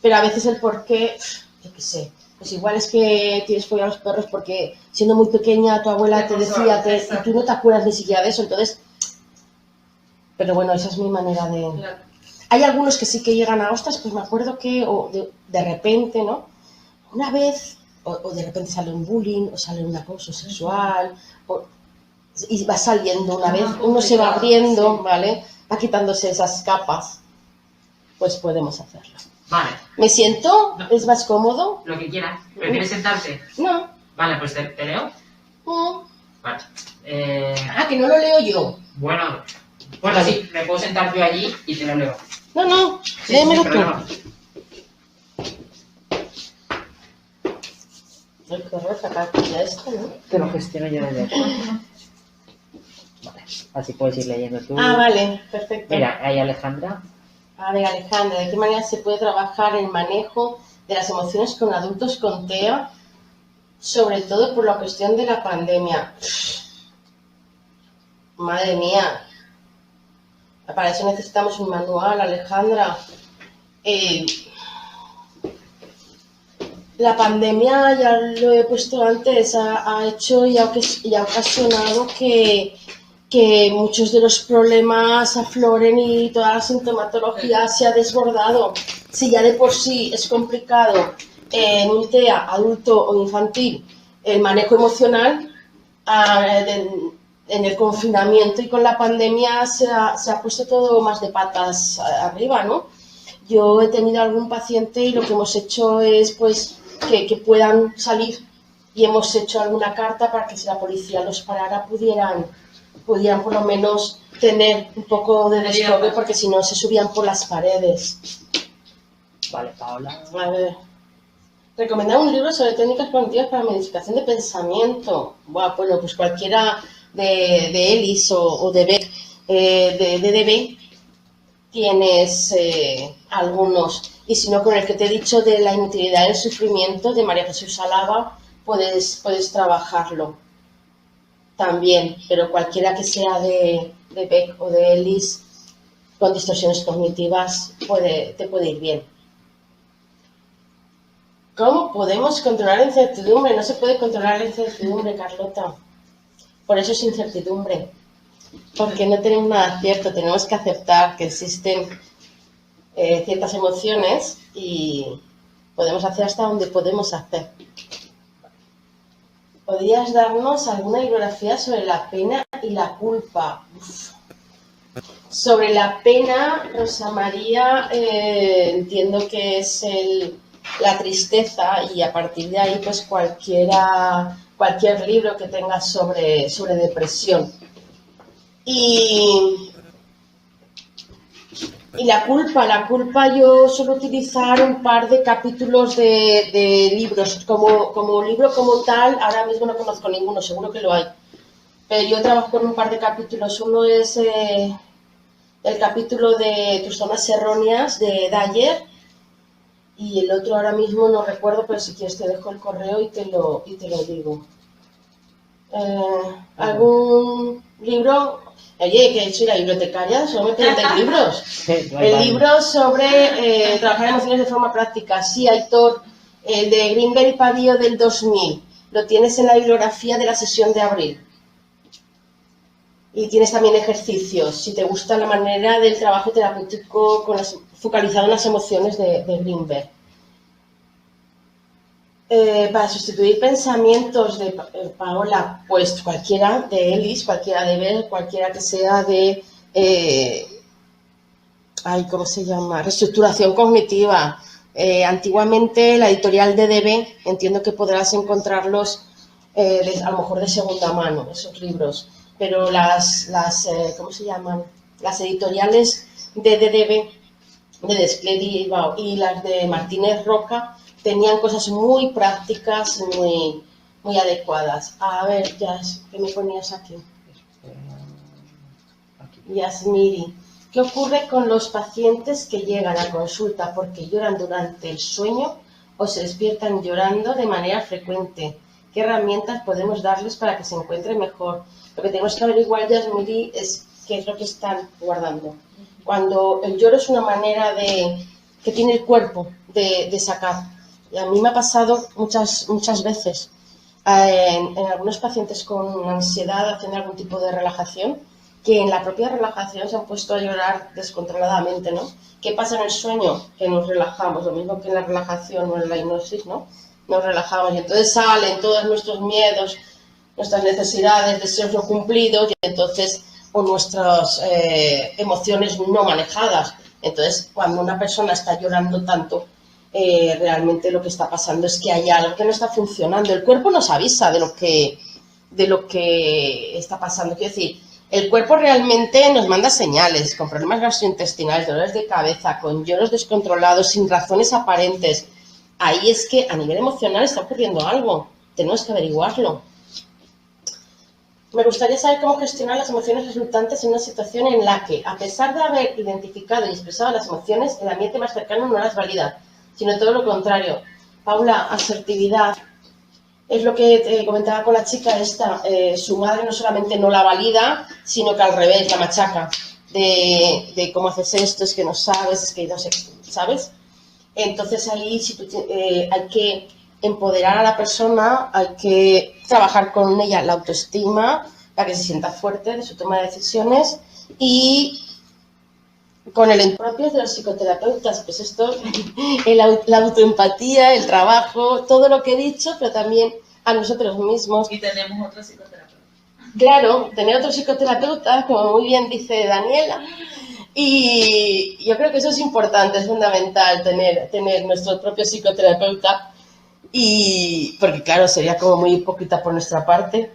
Pero a veces el por qué, yo qué sé, pues igual es que tienes fobia a los perros porque siendo muy pequeña tu abuela te decía y tú no te acuerdas ni siquiera de eso, entonces... Pero bueno, esa es mi manera de... Claro. Hay algunos que sí que llegan a ostras, pues me acuerdo que de repente, ¿no? Una vez, o de repente sale un bullying, o sale un acoso sexual, y va saliendo una vez, uno se va abriendo, sí. ¿vale? Va quitándose esas capas, pues podemos hacerlo. Vale, ¿Me siento? ¿Es más cómodo? lo que quieras. ¿Prefieres sentarte? No. Vale, pues te leo. Mm. Vale. Que no lo leo yo. Bueno, Vale. sí, me puedo sentar yo allí y te lo leo. No, Sí, léemelo sin tú. problema. Ay, qué horror sacar ya esto, ¿no? Te lo gestiono yo desde aquí. Vale, así puedes ir leyendo tú. Vale, perfecto. Mira, ahí Alejandra. A ver, Alejandra, ¿de qué manera se puede trabajar el manejo de las emociones con adultos con TEA, sobre todo por la cuestión de la pandemia? Madre mía, para eso necesitamos un manual, Alejandra. La pandemia, ya lo he puesto antes, ha hecho y ha ocasionado que muchos de los problemas afloren y toda la sintomatología se ha desbordado. Si ya de por sí es complicado en un TEA adulto o infantil el manejo emocional, en el confinamiento y con la pandemia se ha puesto todo más de patas arriba, ¿no? Yo he tenido algún paciente y lo que hemos hecho es pues que puedan salir y hemos hecho alguna carta para que si la policía los parara pudieran por lo menos tener un poco de desfogue porque si no se subían por las paredes. Vale, Paola. A ver. Recomendar un libro sobre técnicas cognitivas para modificación de pensamiento. Bueno, pues cualquiera de Ellis o de Beck, de DDB, tienes algunos. Y si no, con el que te he dicho de la inutilidad del sufrimiento de María Jesús Alaba, puedes trabajarlo también. Pero cualquiera que sea de Beck o de Ellis con distorsiones cognitivas te puede ir bien. ¿Cómo podemos controlar la incertidumbre? No se puede controlar la incertidumbre, Carlota. Por eso es incertidumbre. Porque no tenemos nada cierto. Tenemos que aceptar que existen ciertas emociones y podemos hacer hasta donde podemos hacer. ¿Podrías darnos alguna bibliografía sobre la pena y la culpa? Uf. Sobre la pena, Rosa María, entiendo que es la tristeza y a partir de ahí pues cualquiera cualquier libro que tengas sobre depresión. Y la culpa yo suelo utilizar un par de capítulos de libros. Como libro como tal, ahora mismo no conozco ninguno, seguro que lo hay. Pero yo trabajo con un par de capítulos. Uno es el capítulo de Tus zonas erróneas de Dyer, y el otro ahora mismo no recuerdo, pero si quieres te dejo el correo y te lo digo. ¿Algún libro? Oye, que soy la bibliotecaria, solo me preguntan libros. El libro sobre trabajar emociones de forma práctica. Sí, Aitor, el de Greenberg y Pavio del 2000. Lo tienes en la bibliografía de la sesión de abril. Y tienes también ejercicios, si te gusta la manera del trabajo terapéutico focalizado en las emociones de Greenberg. Para sustituir pensamientos de Paola, pues cualquiera de Ellis, cualquiera de Bell, cualquiera que sea de, ¿cómo se llama? Reestructuración cognitiva. Antiguamente la editorial DDB, entiendo que podrás encontrarlos a lo mejor de segunda mano, esos libros. Pero ¿cómo se llaman? Las editoriales de DDB, de Desclés y las de Martínez Roca, tenían cosas muy prácticas, muy adecuadas. A ver, ¿qué me ponías aquí? Yasmiri, ¿qué ocurre con los pacientes que llegan a consulta porque lloran durante el sueño o se despiertan llorando de manera frecuente? ¿Qué herramientas podemos darles para que se encuentren mejor? Lo que tenemos que averiguar, Yasmiri, es qué es lo que están guardando. Cuando el lloro es una manera que tiene el cuerpo de sacar. Y a mí me ha pasado muchas veces en algunos pacientes con ansiedad haciendo algún tipo de relajación, que en la propia relajación se han puesto a llorar descontroladamente, ¿no? ¿Qué pasa en el sueño? Que nos relajamos, lo mismo que en la relajación o en la hipnosis, ¿no? Nos relajamos y entonces salen todos nuestros miedos, nuestras necesidades, deseos no cumplidos y entonces o nuestras emociones no manejadas. Entonces, cuando una persona está llorando tanto, realmente lo que está pasando es que hay algo que no está funcionando. El cuerpo nos avisa de lo que está pasando. Quiero decir, el cuerpo realmente nos manda señales con problemas gastrointestinales, dolores de cabeza, con lloros descontrolados, sin razones aparentes. Ahí es que a nivel emocional está ocurriendo algo. Tenemos que averiguarlo. Me gustaría saber cómo gestionar las emociones resultantes en una situación en la que, a pesar de haber identificado y expresado las emociones, el ambiente más cercano no las valida, sino todo lo contrario. Paula, asertividad. Es lo que te comentaba con la chica esta. Su madre no solamente no la valida, sino que al revés, la machaca. De cómo haces esto, es que no sabes, es que no sé, ¿sabes? Entonces ahí hay que empoderar a la persona, hay que trabajar con ella la autoestima para que se sienta fuerte de su toma de decisiones y con el propio de los psicoterapeutas, pues esto, la autoempatía, el trabajo, todo lo que he dicho, pero también a nosotros mismos. Y tenemos otro psicoterapeuta. Claro, tener otro psicoterapeuta, como muy bien dice Daniela. Y yo creo que eso es importante, es fundamental tener nuestro propio psicoterapeuta. Y porque claro, sería como muy hipócrita por nuestra parte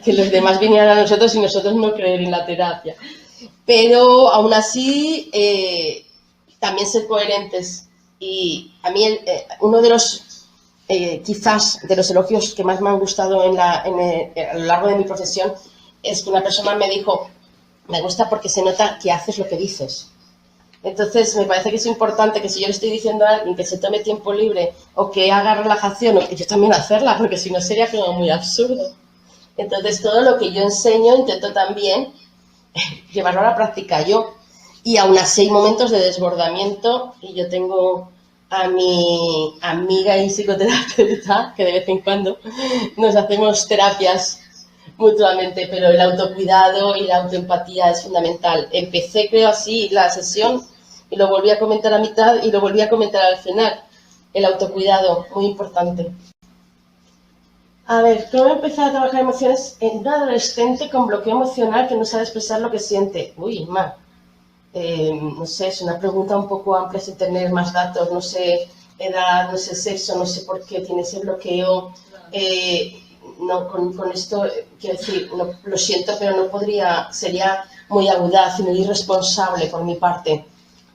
que los demás vinieran a nosotros y nosotros no creer en la terapia. Pero aún así, también ser coherentes. Y a mí uno de los, quizás, de los elogios que más me han gustado a lo largo de mi profesión es que una persona me dijo, me gusta porque se nota que haces lo que dices. Entonces, me parece que es importante que si yo le estoy diciendo a alguien que se tome tiempo libre o que haga relajación, o que yo también hacerla, porque si no sería como muy absurdo. Entonces, todo lo que yo enseño intento también llevarlo a la práctica yo. Y aún así hay momentos de desbordamiento y yo tengo a mi amiga y psicoterapeuta que de vez en cuando nos hacemos terapias mutuamente, pero el autocuidado y la autoempatía es fundamental. Empecé, creo, así la sesión y lo volví a comentar a mitad y lo volví a comentar al final. El autocuidado, muy importante. A ver, ¿cómo empezar a trabajar emociones en un adolescente con bloqueo emocional que no sabe expresar lo que siente? Uy, no sé, es una pregunta un poco amplia sin tener más datos, no sé edad, no sé sexo, no sé por qué tiene ese bloqueo. No, con esto, quiero decir, no, lo siento, pero no podría, sería muy audaz y muy irresponsable por mi parte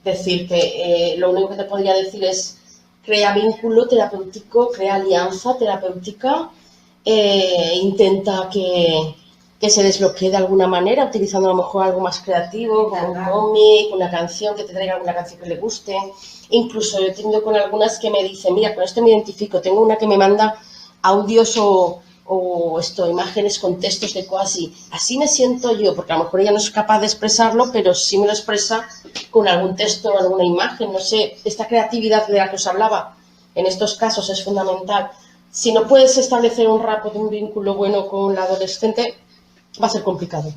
decir que lo único que te podría decir es crea vínculo terapéutico, crea alianza terapéutica, intenta que se desbloquee de alguna manera, utilizando a lo mejor algo más creativo, como un cómic, una canción, que te traiga alguna canción que le guste. Incluso yo he tenido con algunas que me dicen, mira, con esto me identifico, tengo una que me manda audios o imágenes con textos de cosas así me siento yo, porque a lo mejor ella no es capaz de expresarlo, pero sí me lo expresa con algún texto o alguna imagen, no sé, esta creatividad de la que os hablaba, en estos casos es fundamental. Si no puedes establecer un rapport, un vínculo bueno con la adolescente, va a ser complicado.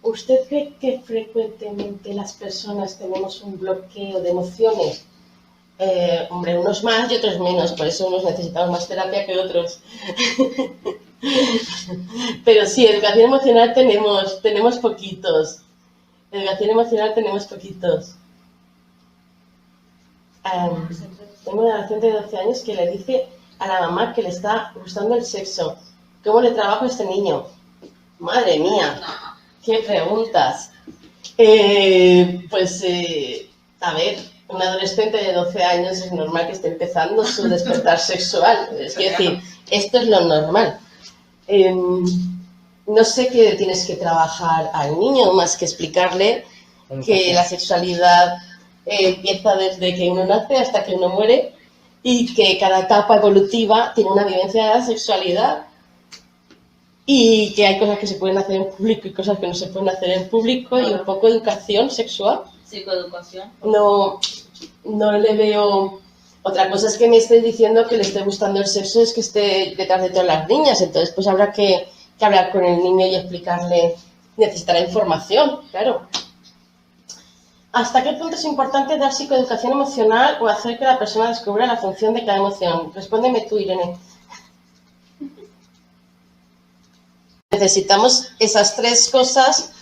¿Usted cree que frecuentemente las personas tenemos un bloqueo de emociones? Hombre, unos más y otros menos, por eso unos necesitamos más terapia que otros. Pero sí, educación emocional tenemos poquitos. Educación emocional tenemos poquitos. Tengo una adolescente de 12 años que le dice a la mamá que le está gustando el sexo. ¿Cómo le trabajo a este niño? Madre mía, qué preguntas. A ver, un adolescente de 12 años es normal que esté empezando su despertar sexual. Es decir, esto es lo normal. No sé qué tienes que trabajar al niño, más que explicarle que la sexualidad empieza desde que uno nace hasta que uno muere y que cada etapa evolutiva tiene una vivencia de la sexualidad y que hay cosas que se pueden hacer en público y cosas que no se pueden hacer en público y un poco de educación sexual. Psicoeducación. No le veo... Otra cosa es que me esté diciendo que le esté gustando el sexo, es que esté detrás de todas las niñas, entonces pues habrá que hablar con el niño y explicarle, necesitará información, claro. ¿Hasta qué punto es importante dar psicoeducación emocional o hacer que la persona descubra la función de cada emoción? Respóndeme tú, Irene. Necesitamos esas tres cosas,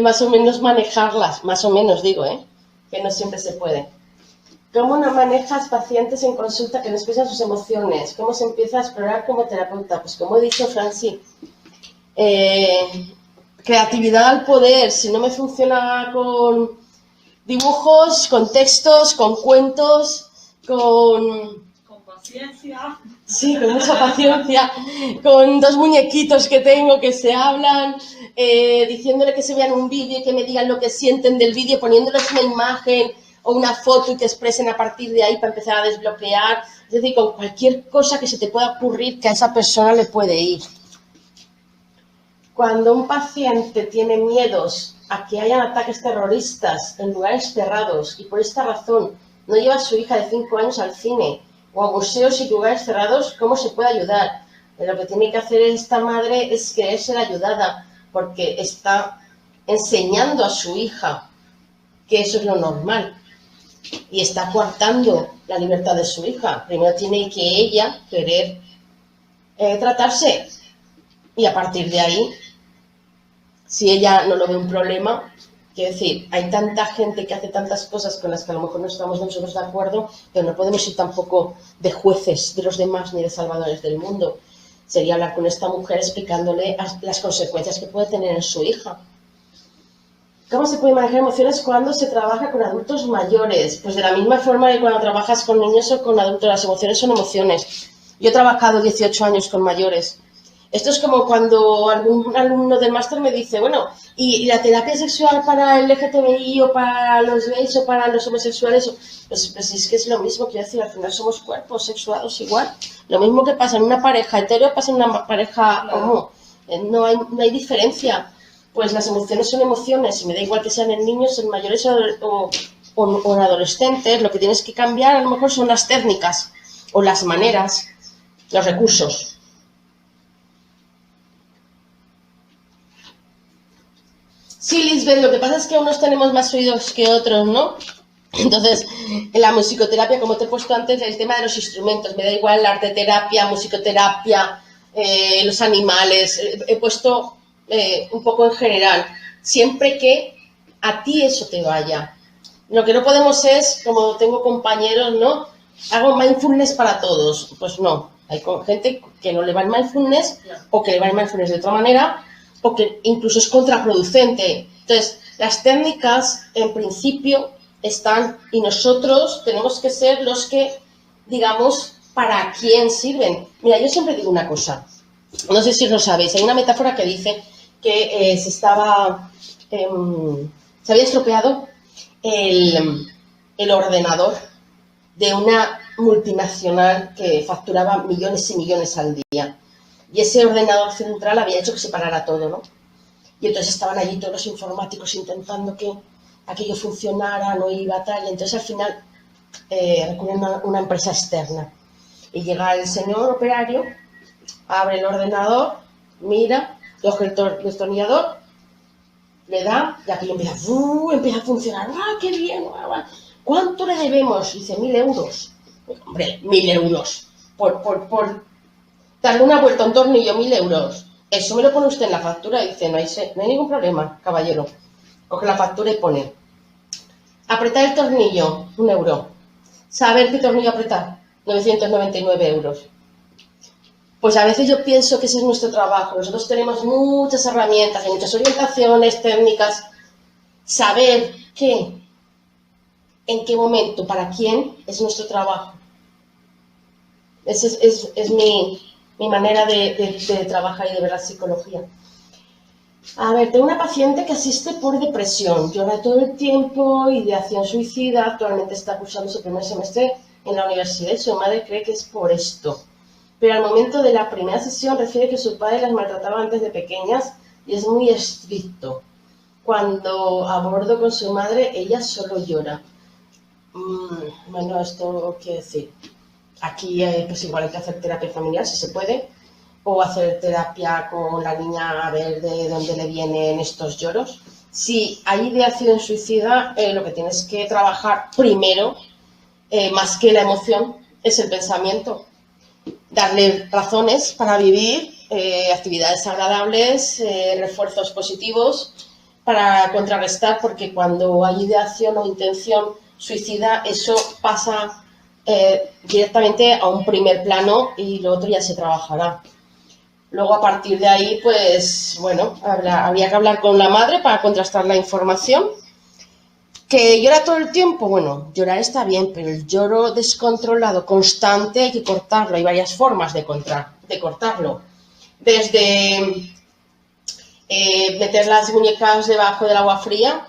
más o menos manejarlas, más o menos digo, que no siempre se puede. ¿Cómo no manejas pacientes en consulta que no expresan sus emociones? ¿Cómo se empieza a explorar como terapeuta? Pues como he dicho, Franci, creatividad al poder. Si no me funciona con dibujos, con textos, con cuentos, con paciencia. Sí, con mucha paciencia, con dos muñequitos que tengo que se hablan, diciéndole que se vean un vídeo y que me digan lo que sienten del vídeo, poniéndoles una imagen o una foto y que expresen a partir de ahí para empezar a desbloquear. Es decir, con cualquier cosa que se te pueda ocurrir que a esa persona le puede ir. Cuando un paciente tiene miedos a que hayan ataques terroristas en lugares cerrados y por esta razón no lleva a su hija de 5 años al cine o a museos y lugares cerrados, ¿cómo se puede ayudar? Lo que tiene que hacer esta madre es querer ser ayudada porque está enseñando a su hija que eso es lo normal y está coartando la libertad de su hija. Primero tiene que ella querer tratarse y a partir de ahí, si ella no lo ve un problema, quiero decir, hay tanta gente que hace tantas cosas con las que a lo mejor no estamos nosotros de acuerdo, pero no podemos ir tampoco de jueces de los demás ni de salvadores del mundo. Sería hablar con esta mujer explicándole las consecuencias que puede tener en su hija. ¿Cómo se puede manejar emociones cuando se trabaja con adultos mayores? Pues de la misma forma que cuando trabajas con niños o con adultos, las emociones son emociones. Yo he trabajado 18 años con mayores. Esto es como cuando algún alumno del máster me dice, bueno, ¿y la terapia sexual para el LGTBI o para los gays o para los homosexuales? Pues es que es lo mismo, quiero decir, al final somos cuerpos sexuados igual. Lo mismo que pasa en una pareja hetero pasa en una pareja homo. No hay diferencia. Pues las emociones son emociones y me da igual que sean en niños, en mayores o en adolescentes. Lo que tienes que cambiar a lo mejor son las técnicas o las maneras, los recursos. Sí, Lisbeth, lo que pasa es que unos tenemos más oídos que otros, ¿no? Entonces, en la musicoterapia, como te he puesto antes, el tema de los instrumentos, me da igual la arteterapia, musicoterapia, los animales, he puesto un poco en general, siempre que a ti eso te vaya. Lo que no podemos es, como tengo compañeros, ¿no? Hago mindfulness para todos, pues no. Hay gente que no le va el mindfulness o que le va el mindfulness de otra manera o que incluso es contraproducente. Entonces, las técnicas en principio están y nosotros tenemos que ser los que digamos para quién sirven. Mira, yo siempre digo una cosa, no sé si lo sabéis, hay una metáfora que dice que se había estropeado el ordenador de una multinacional que facturaba millones y millones al día. Y ese ordenador central había hecho que se parara todo, ¿no? Y entonces estaban allí todos los informáticos intentando que aquello funcionara, no iba tal, y entonces al final recurren a una empresa externa. Y llega el señor operario, abre el ordenador, mira, coge el destornillador, le da, y aquello empieza a funcionar. ¡Ah, qué bien! ¿Cuánto le debemos? Dice, 1.000 euros. Hombre, 1.000 euros. Por darle una vuelta a un tornillo, 1.000 euros. Eso me lo pone usted en la factura. Dice, no hay ningún problema, caballero. Coge la factura y pone, apretar el tornillo, 1 euro. ¿Saber qué tornillo apretar? 999 euros. Pues a veces yo pienso que ese es nuestro trabajo. Nosotros tenemos muchas herramientas, muchas orientaciones, técnicas. Saber qué, en qué momento, para quién, es nuestro trabajo. Esa es mi manera de trabajar y de ver la psicología. A ver, tengo una paciente que asiste por depresión, llora todo el tiempo, ideación suicida, actualmente está cursando su primer semestre en la universidad y su madre cree que es por esto. Pero al momento de la primera sesión refiere que su padre las maltrataba antes de pequeñas y es muy estricto. Cuando abordo con su madre, ella solo llora. Bueno, esto quiere decir, aquí pues igual hay que hacer terapia familiar si se puede, o hacer terapia con la niña a ver de dónde le vienen estos lloros. Si hay ideación suicida, lo que tienes que trabajar primero, más que la emoción, es el pensamiento. Darle razones para vivir, actividades agradables, refuerzos positivos para contrarrestar, porque cuando hay ideación o intención suicida, eso pasa directamente a un primer plano y lo otro ya se trabajará. Luego, a partir de ahí, pues, bueno, habría que hablar con la madre para contrastar la información. ¿Que llora todo el tiempo? Bueno, llorar está bien, pero el lloro descontrolado, constante, hay que cortarlo. Hay varias formas de cortarlo. Desde meter las muñecas debajo del agua fría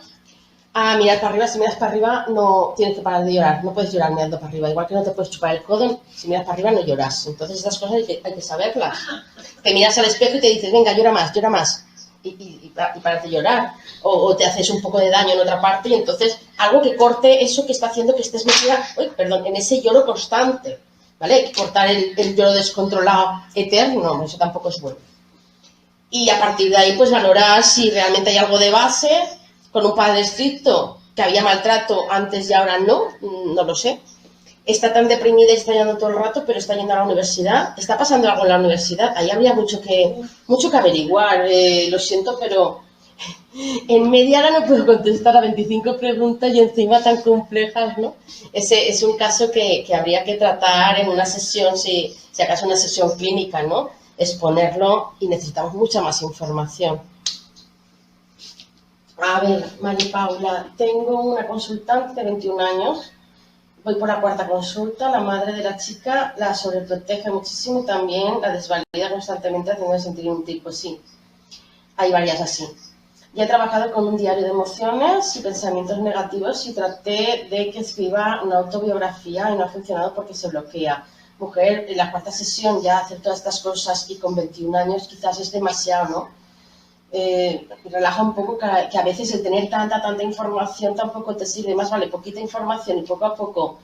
a mirar para arriba. Si miras para arriba, no tienes que parar de llorar. No puedes llorar mirando para arriba. Igual que no te puedes chupar el codo, si miras para arriba no lloras. Entonces, estas cosas hay que saberlas. Te miras al espejo y te dices, venga, llora más, llora más. Y paras de llorar. O te haces un poco de daño en otra parte y entonces algo que corte eso que está haciendo que estés metida, en ese lloro constante. ¿Vale? Hay que cortar el lloro descontrolado eterno. Eso tampoco es bueno. Y a partir de ahí, pues valorar si realmente hay algo de base. Con un padre estricto, que había maltrato antes y ahora no lo sé. Está tan deprimida y está yendo todo el rato, pero está yendo a la universidad. Está pasando algo en la universidad. Ahí habría mucho que averiguar. Lo siento, pero en media hora no puedo contestar a 25 preguntas y encima tan complejas, ¿no? Ese es un caso que habría que tratar en una sesión, si acaso una sesión clínica, ¿no? Exponerlo y necesitamos mucha más información. A ver, María Paula, tengo una consultante de 21 años, voy por la 4ª consulta, la madre de la chica la sobreprotege muchísimo y también la desvalida constantemente haciendo sentir un tipo, sí, hay varias así. Ya he trabajado con un diario de emociones y pensamientos negativos y traté de que escriba una autobiografía y no ha funcionado porque se bloquea. Mujer, en la 4ª sesión ya hacer todas estas cosas y con 21 años quizás es demasiado, ¿no? Relaja un poco que a veces el tener tanta información tampoco te sirve, más vale poquita información y poco a poco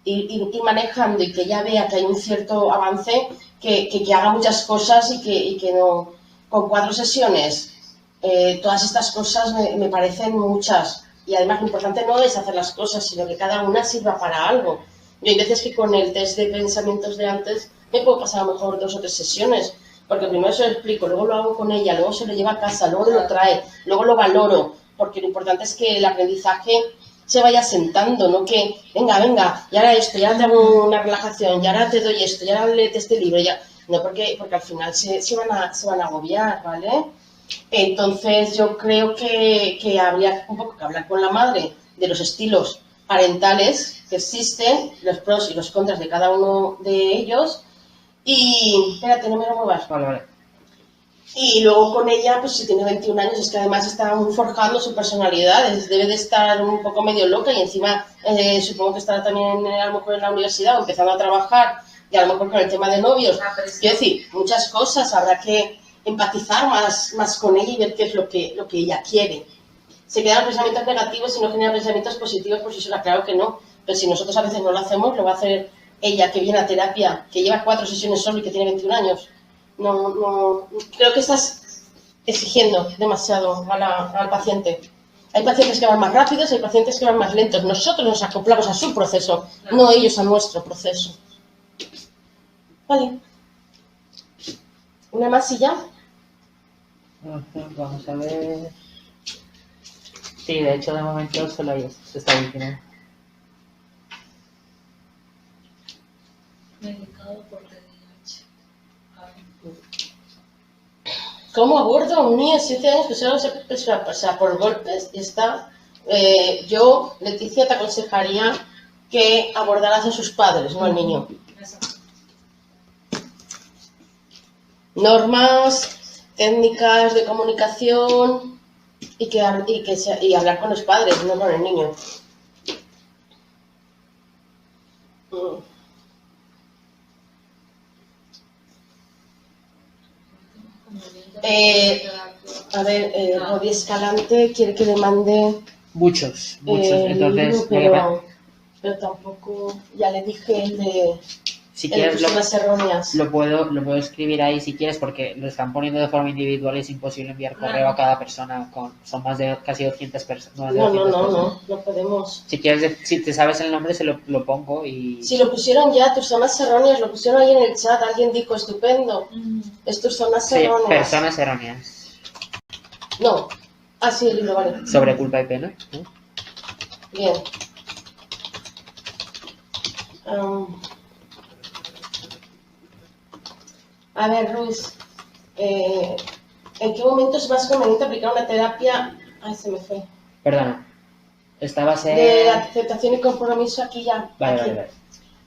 ir manejando y que ya vea que hay un cierto avance, que haga muchas cosas y que no, con 4 sesiones, todas estas cosas me parecen muchas y además lo importante no es hacer las cosas, sino que cada una sirva para algo. Yo hay veces que con el test de pensamientos de antes me puedo pasar a lo mejor 2 o 3 sesiones, porque primero se lo explico, luego lo hago con ella, luego se lo lleva a casa, luego lo trae, luego lo valoro, porque lo importante es que el aprendizaje se vaya sentando, no que, venga, y ahora esto, y ahora te hago una relajación, y ahora te doy esto, y ahora léete este libro, ya. No, porque al final se van a agobiar, ¿vale? Entonces yo creo que habría un poco que hablar con la madre de los estilos parentales que existen, los pros y los contras de cada uno de ellos. Y, espérate, no me lo muevas. Vale. Y luego con ella, pues si tiene 21 años, es que además está forjando su personalidad, debe de estar un poco medio loca y encima supongo que estará también a lo mejor en la universidad o empezando a trabajar y a lo mejor con el tema de novios. Quiero decir, muchas cosas, habrá que empatizar más con ella y ver qué es lo que ella quiere. Se quedan pensamientos negativos y no generan pensamientos positivos por sí sola, claro que no, pero si nosotros a veces no lo hacemos, lo va a hacer ella que viene a terapia, que lleva 4 sesiones solo y que tiene 21 años. No, creo que estás exigiendo demasiado al paciente. Hay pacientes que van más rápidos, hay pacientes que van más lentos. Nosotros nos acoplamos a su proceso, no ellos a nuestro proceso. Vale. ¿Una más y ya? Vamos a ver. Sí, de hecho, de momento solo hay esta última. Medicado por VIH. ¿Cómo abordo a un niño de 7 años que solo se pasa por golpes? Yo, Leticia, te aconsejaría que abordaras a sus padres, no al niño. Exacto. Normas, técnicas de comunicación y hablar con los padres, no con el niño. A ver, Rodi Escalante quiere que le mande Muchos. el Entonces, libro, pero tampoco, ya le dije el de si quieres personas erróneas. lo puedo escribir ahí si quieres, porque lo están poniendo de forma individual y es imposible enviar correo a cada persona. Son más de casi 200 personas. No podemos. Si quieres, si te sabes el nombre, se lo pongo y... Si lo pusieron ya, tus zonas erróneas, lo pusieron ahí en el chat, alguien dijo, estupendo. Es tus zonas Sí, erróneas. personas erróneas. No. Ah, sí, el libro, vale. Sobre culpa y pena, ¿no? Bien. A ver, Ruiz, ¿en qué momento es más conveniente aplicar una terapia? Ay, se me fue. Perdona. Estabas en... De aceptación y compromiso aquí ya. Vale.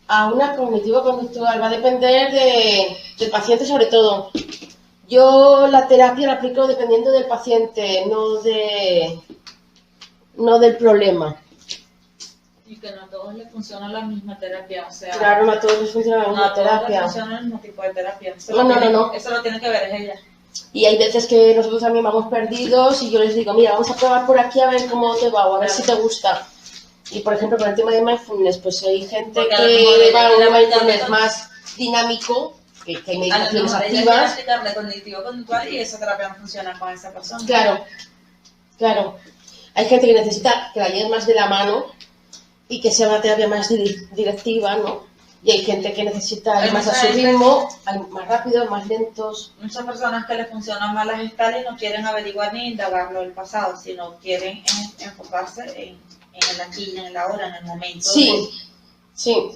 A una cognitivo-conductual. Va a depender del paciente sobre todo. Yo la terapia la aplico dependiendo del paciente, no del problema. Y que no a todos les funciona la misma terapia, o sea... Claro, no a todos les funciona la no misma a todos les terapia. funciona el mismo tipo de terapia. No. Eso lo tiene que ver es ella. Y hay veces que nosotros también vamos perdidos y yo les digo, mira, vamos a probar por aquí a ver cómo te va o a ver si te gusta. Y por ejemplo, con el tema de mindfulness, pues hay gente Porque que va a un mindfulness con- más dinámico, que hay A lo meditaciones mejor ella quiere activas. aplicarle cognitivo-conductual y esa terapia no funciona con esa persona. Claro. Hay gente que necesita que la lleves más de la mano y que sea una terapia más directiva, ¿no? Y hay gente que necesita ir más a su ritmo, hay más rápidos, más lentos. Muchas personas que les funcionan mal las gestales no quieren averiguar ni indagarlo del pasado, sino quieren enfocarse en el aquí y en el ahora, en el momento. Sí.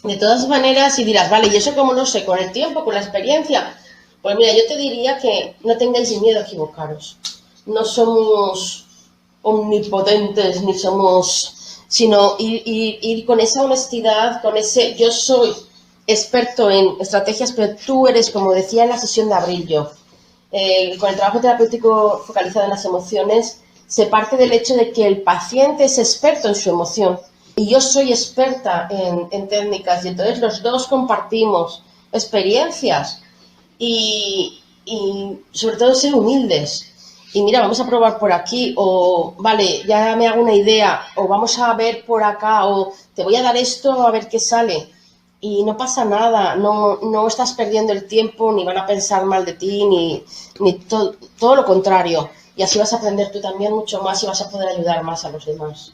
De todas maneras, si dirás, vale, ¿y eso cómo lo sé? ¿Con el tiempo, con la experiencia? Pues mira, yo te diría que no tengáis miedo a equivocaros. No somos omnipotentes, ni somos... sino ir con esa honestidad, con ese yo soy experto en estrategias, pero tú eres, como decía en la sesión de abril yo, con el trabajo terapéutico focalizado en las emociones, se parte del hecho de que el paciente es experto en su emoción y yo soy experta en técnicas y entonces los dos compartimos experiencias y sobre todo ser humildes. Y mira, vamos a probar por aquí, o vale, ya me hago una idea, o vamos a ver por acá, o te voy a dar esto a ver qué sale. Y no pasa nada, no estás perdiendo el tiempo, ni van a pensar mal de ti, ni todo lo contrario. Y así vas a aprender tú también mucho más y vas a poder ayudar más a los demás.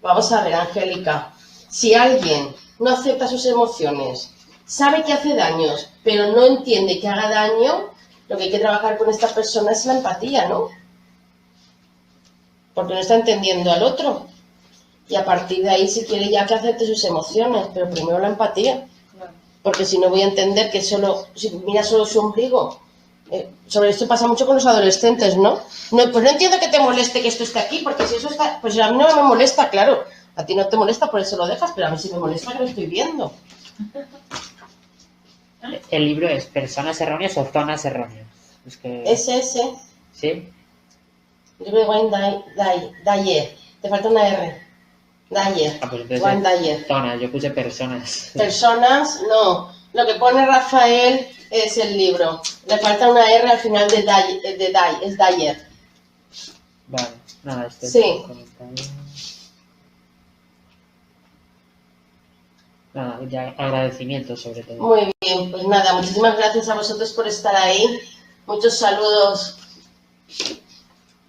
Vamos a ver, Angélica, si alguien no acepta sus emociones, sabe que hace daños, pero no entiende que haga daño, Lo que hay que trabajar con esta persona es la empatía, ¿no? Porque no está entendiendo al otro. Y a partir de ahí, si quiere ya que acepte sus emociones, pero primero la empatía. Porque si no voy a entender que si mira solo su ombligo. Sobre esto pasa mucho con los adolescentes, ¿no? Pues no entiendo que te moleste que esto esté aquí, porque si eso está... Pues a mí no me molesta, claro. A ti no te molesta, por eso lo dejas, pero a mí sí me molesta que lo estoy viendo. El libro es Personas Erróneas o Zonas Erróneas. Es que... ese. ¿Sí? Libro de Wayne Dyer. Te falta una R. Dyer. Ah, pues entonces Wayne Dyer. zonas, yo puse personas. Personas, no. Lo que pone Rafael es el libro. Le falta una R al final de Dyer, es Dyer. Vale, nada, Sí. Nada, ya agradecimientos sobre todo. Muy bien, pues nada, muchísimas gracias a vosotros por estar ahí. Muchos saludos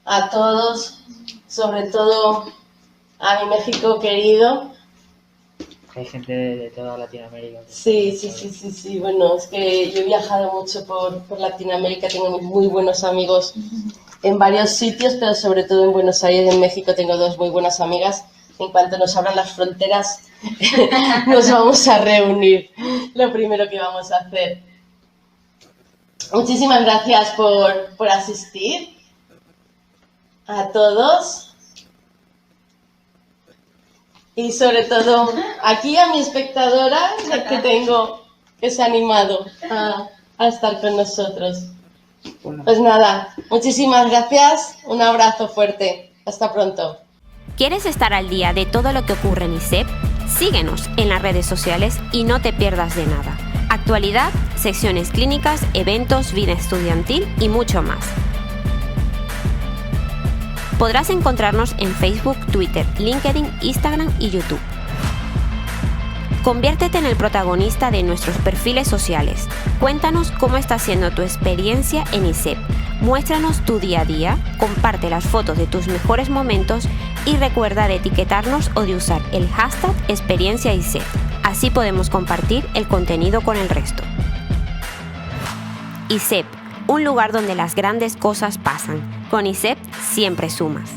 a todos, sobre todo a mi México querido. Hay gente de toda Latinoamérica. Sí. Bueno, es que yo he viajado mucho por Latinoamérica, tengo muy buenos amigos en varios sitios, pero sobre todo en Buenos Aires, en México, tengo 2 muy buenas amigas. En cuanto nos abran las fronteras, nos vamos a reunir. Lo primero que vamos a hacer. Muchísimas gracias por asistir a todos. Y sobre todo aquí a mi espectadora que tengo, que se ha animado a estar con nosotros. Pues nada, muchísimas gracias, un abrazo fuerte, hasta pronto. ¿Quieres estar al día de todo lo que ocurre en ISEP? Síguenos en las redes sociales y no te pierdas de nada. Actualidad, secciones clínicas, eventos, vida estudiantil y mucho más. Podrás encontrarnos en Facebook, Twitter, LinkedIn, Instagram y YouTube. Conviértete en el protagonista de nuestros perfiles sociales. Cuéntanos cómo está siendo tu experiencia en ISEP. Muéstranos tu día a día, comparte las fotos de tus mejores momentos y recuerda de etiquetarnos o de usar el hashtag #ExperienciaISEP. Así podemos compartir el contenido con el resto. ISEP, un lugar donde las grandes cosas pasan. Con ISEP siempre sumas.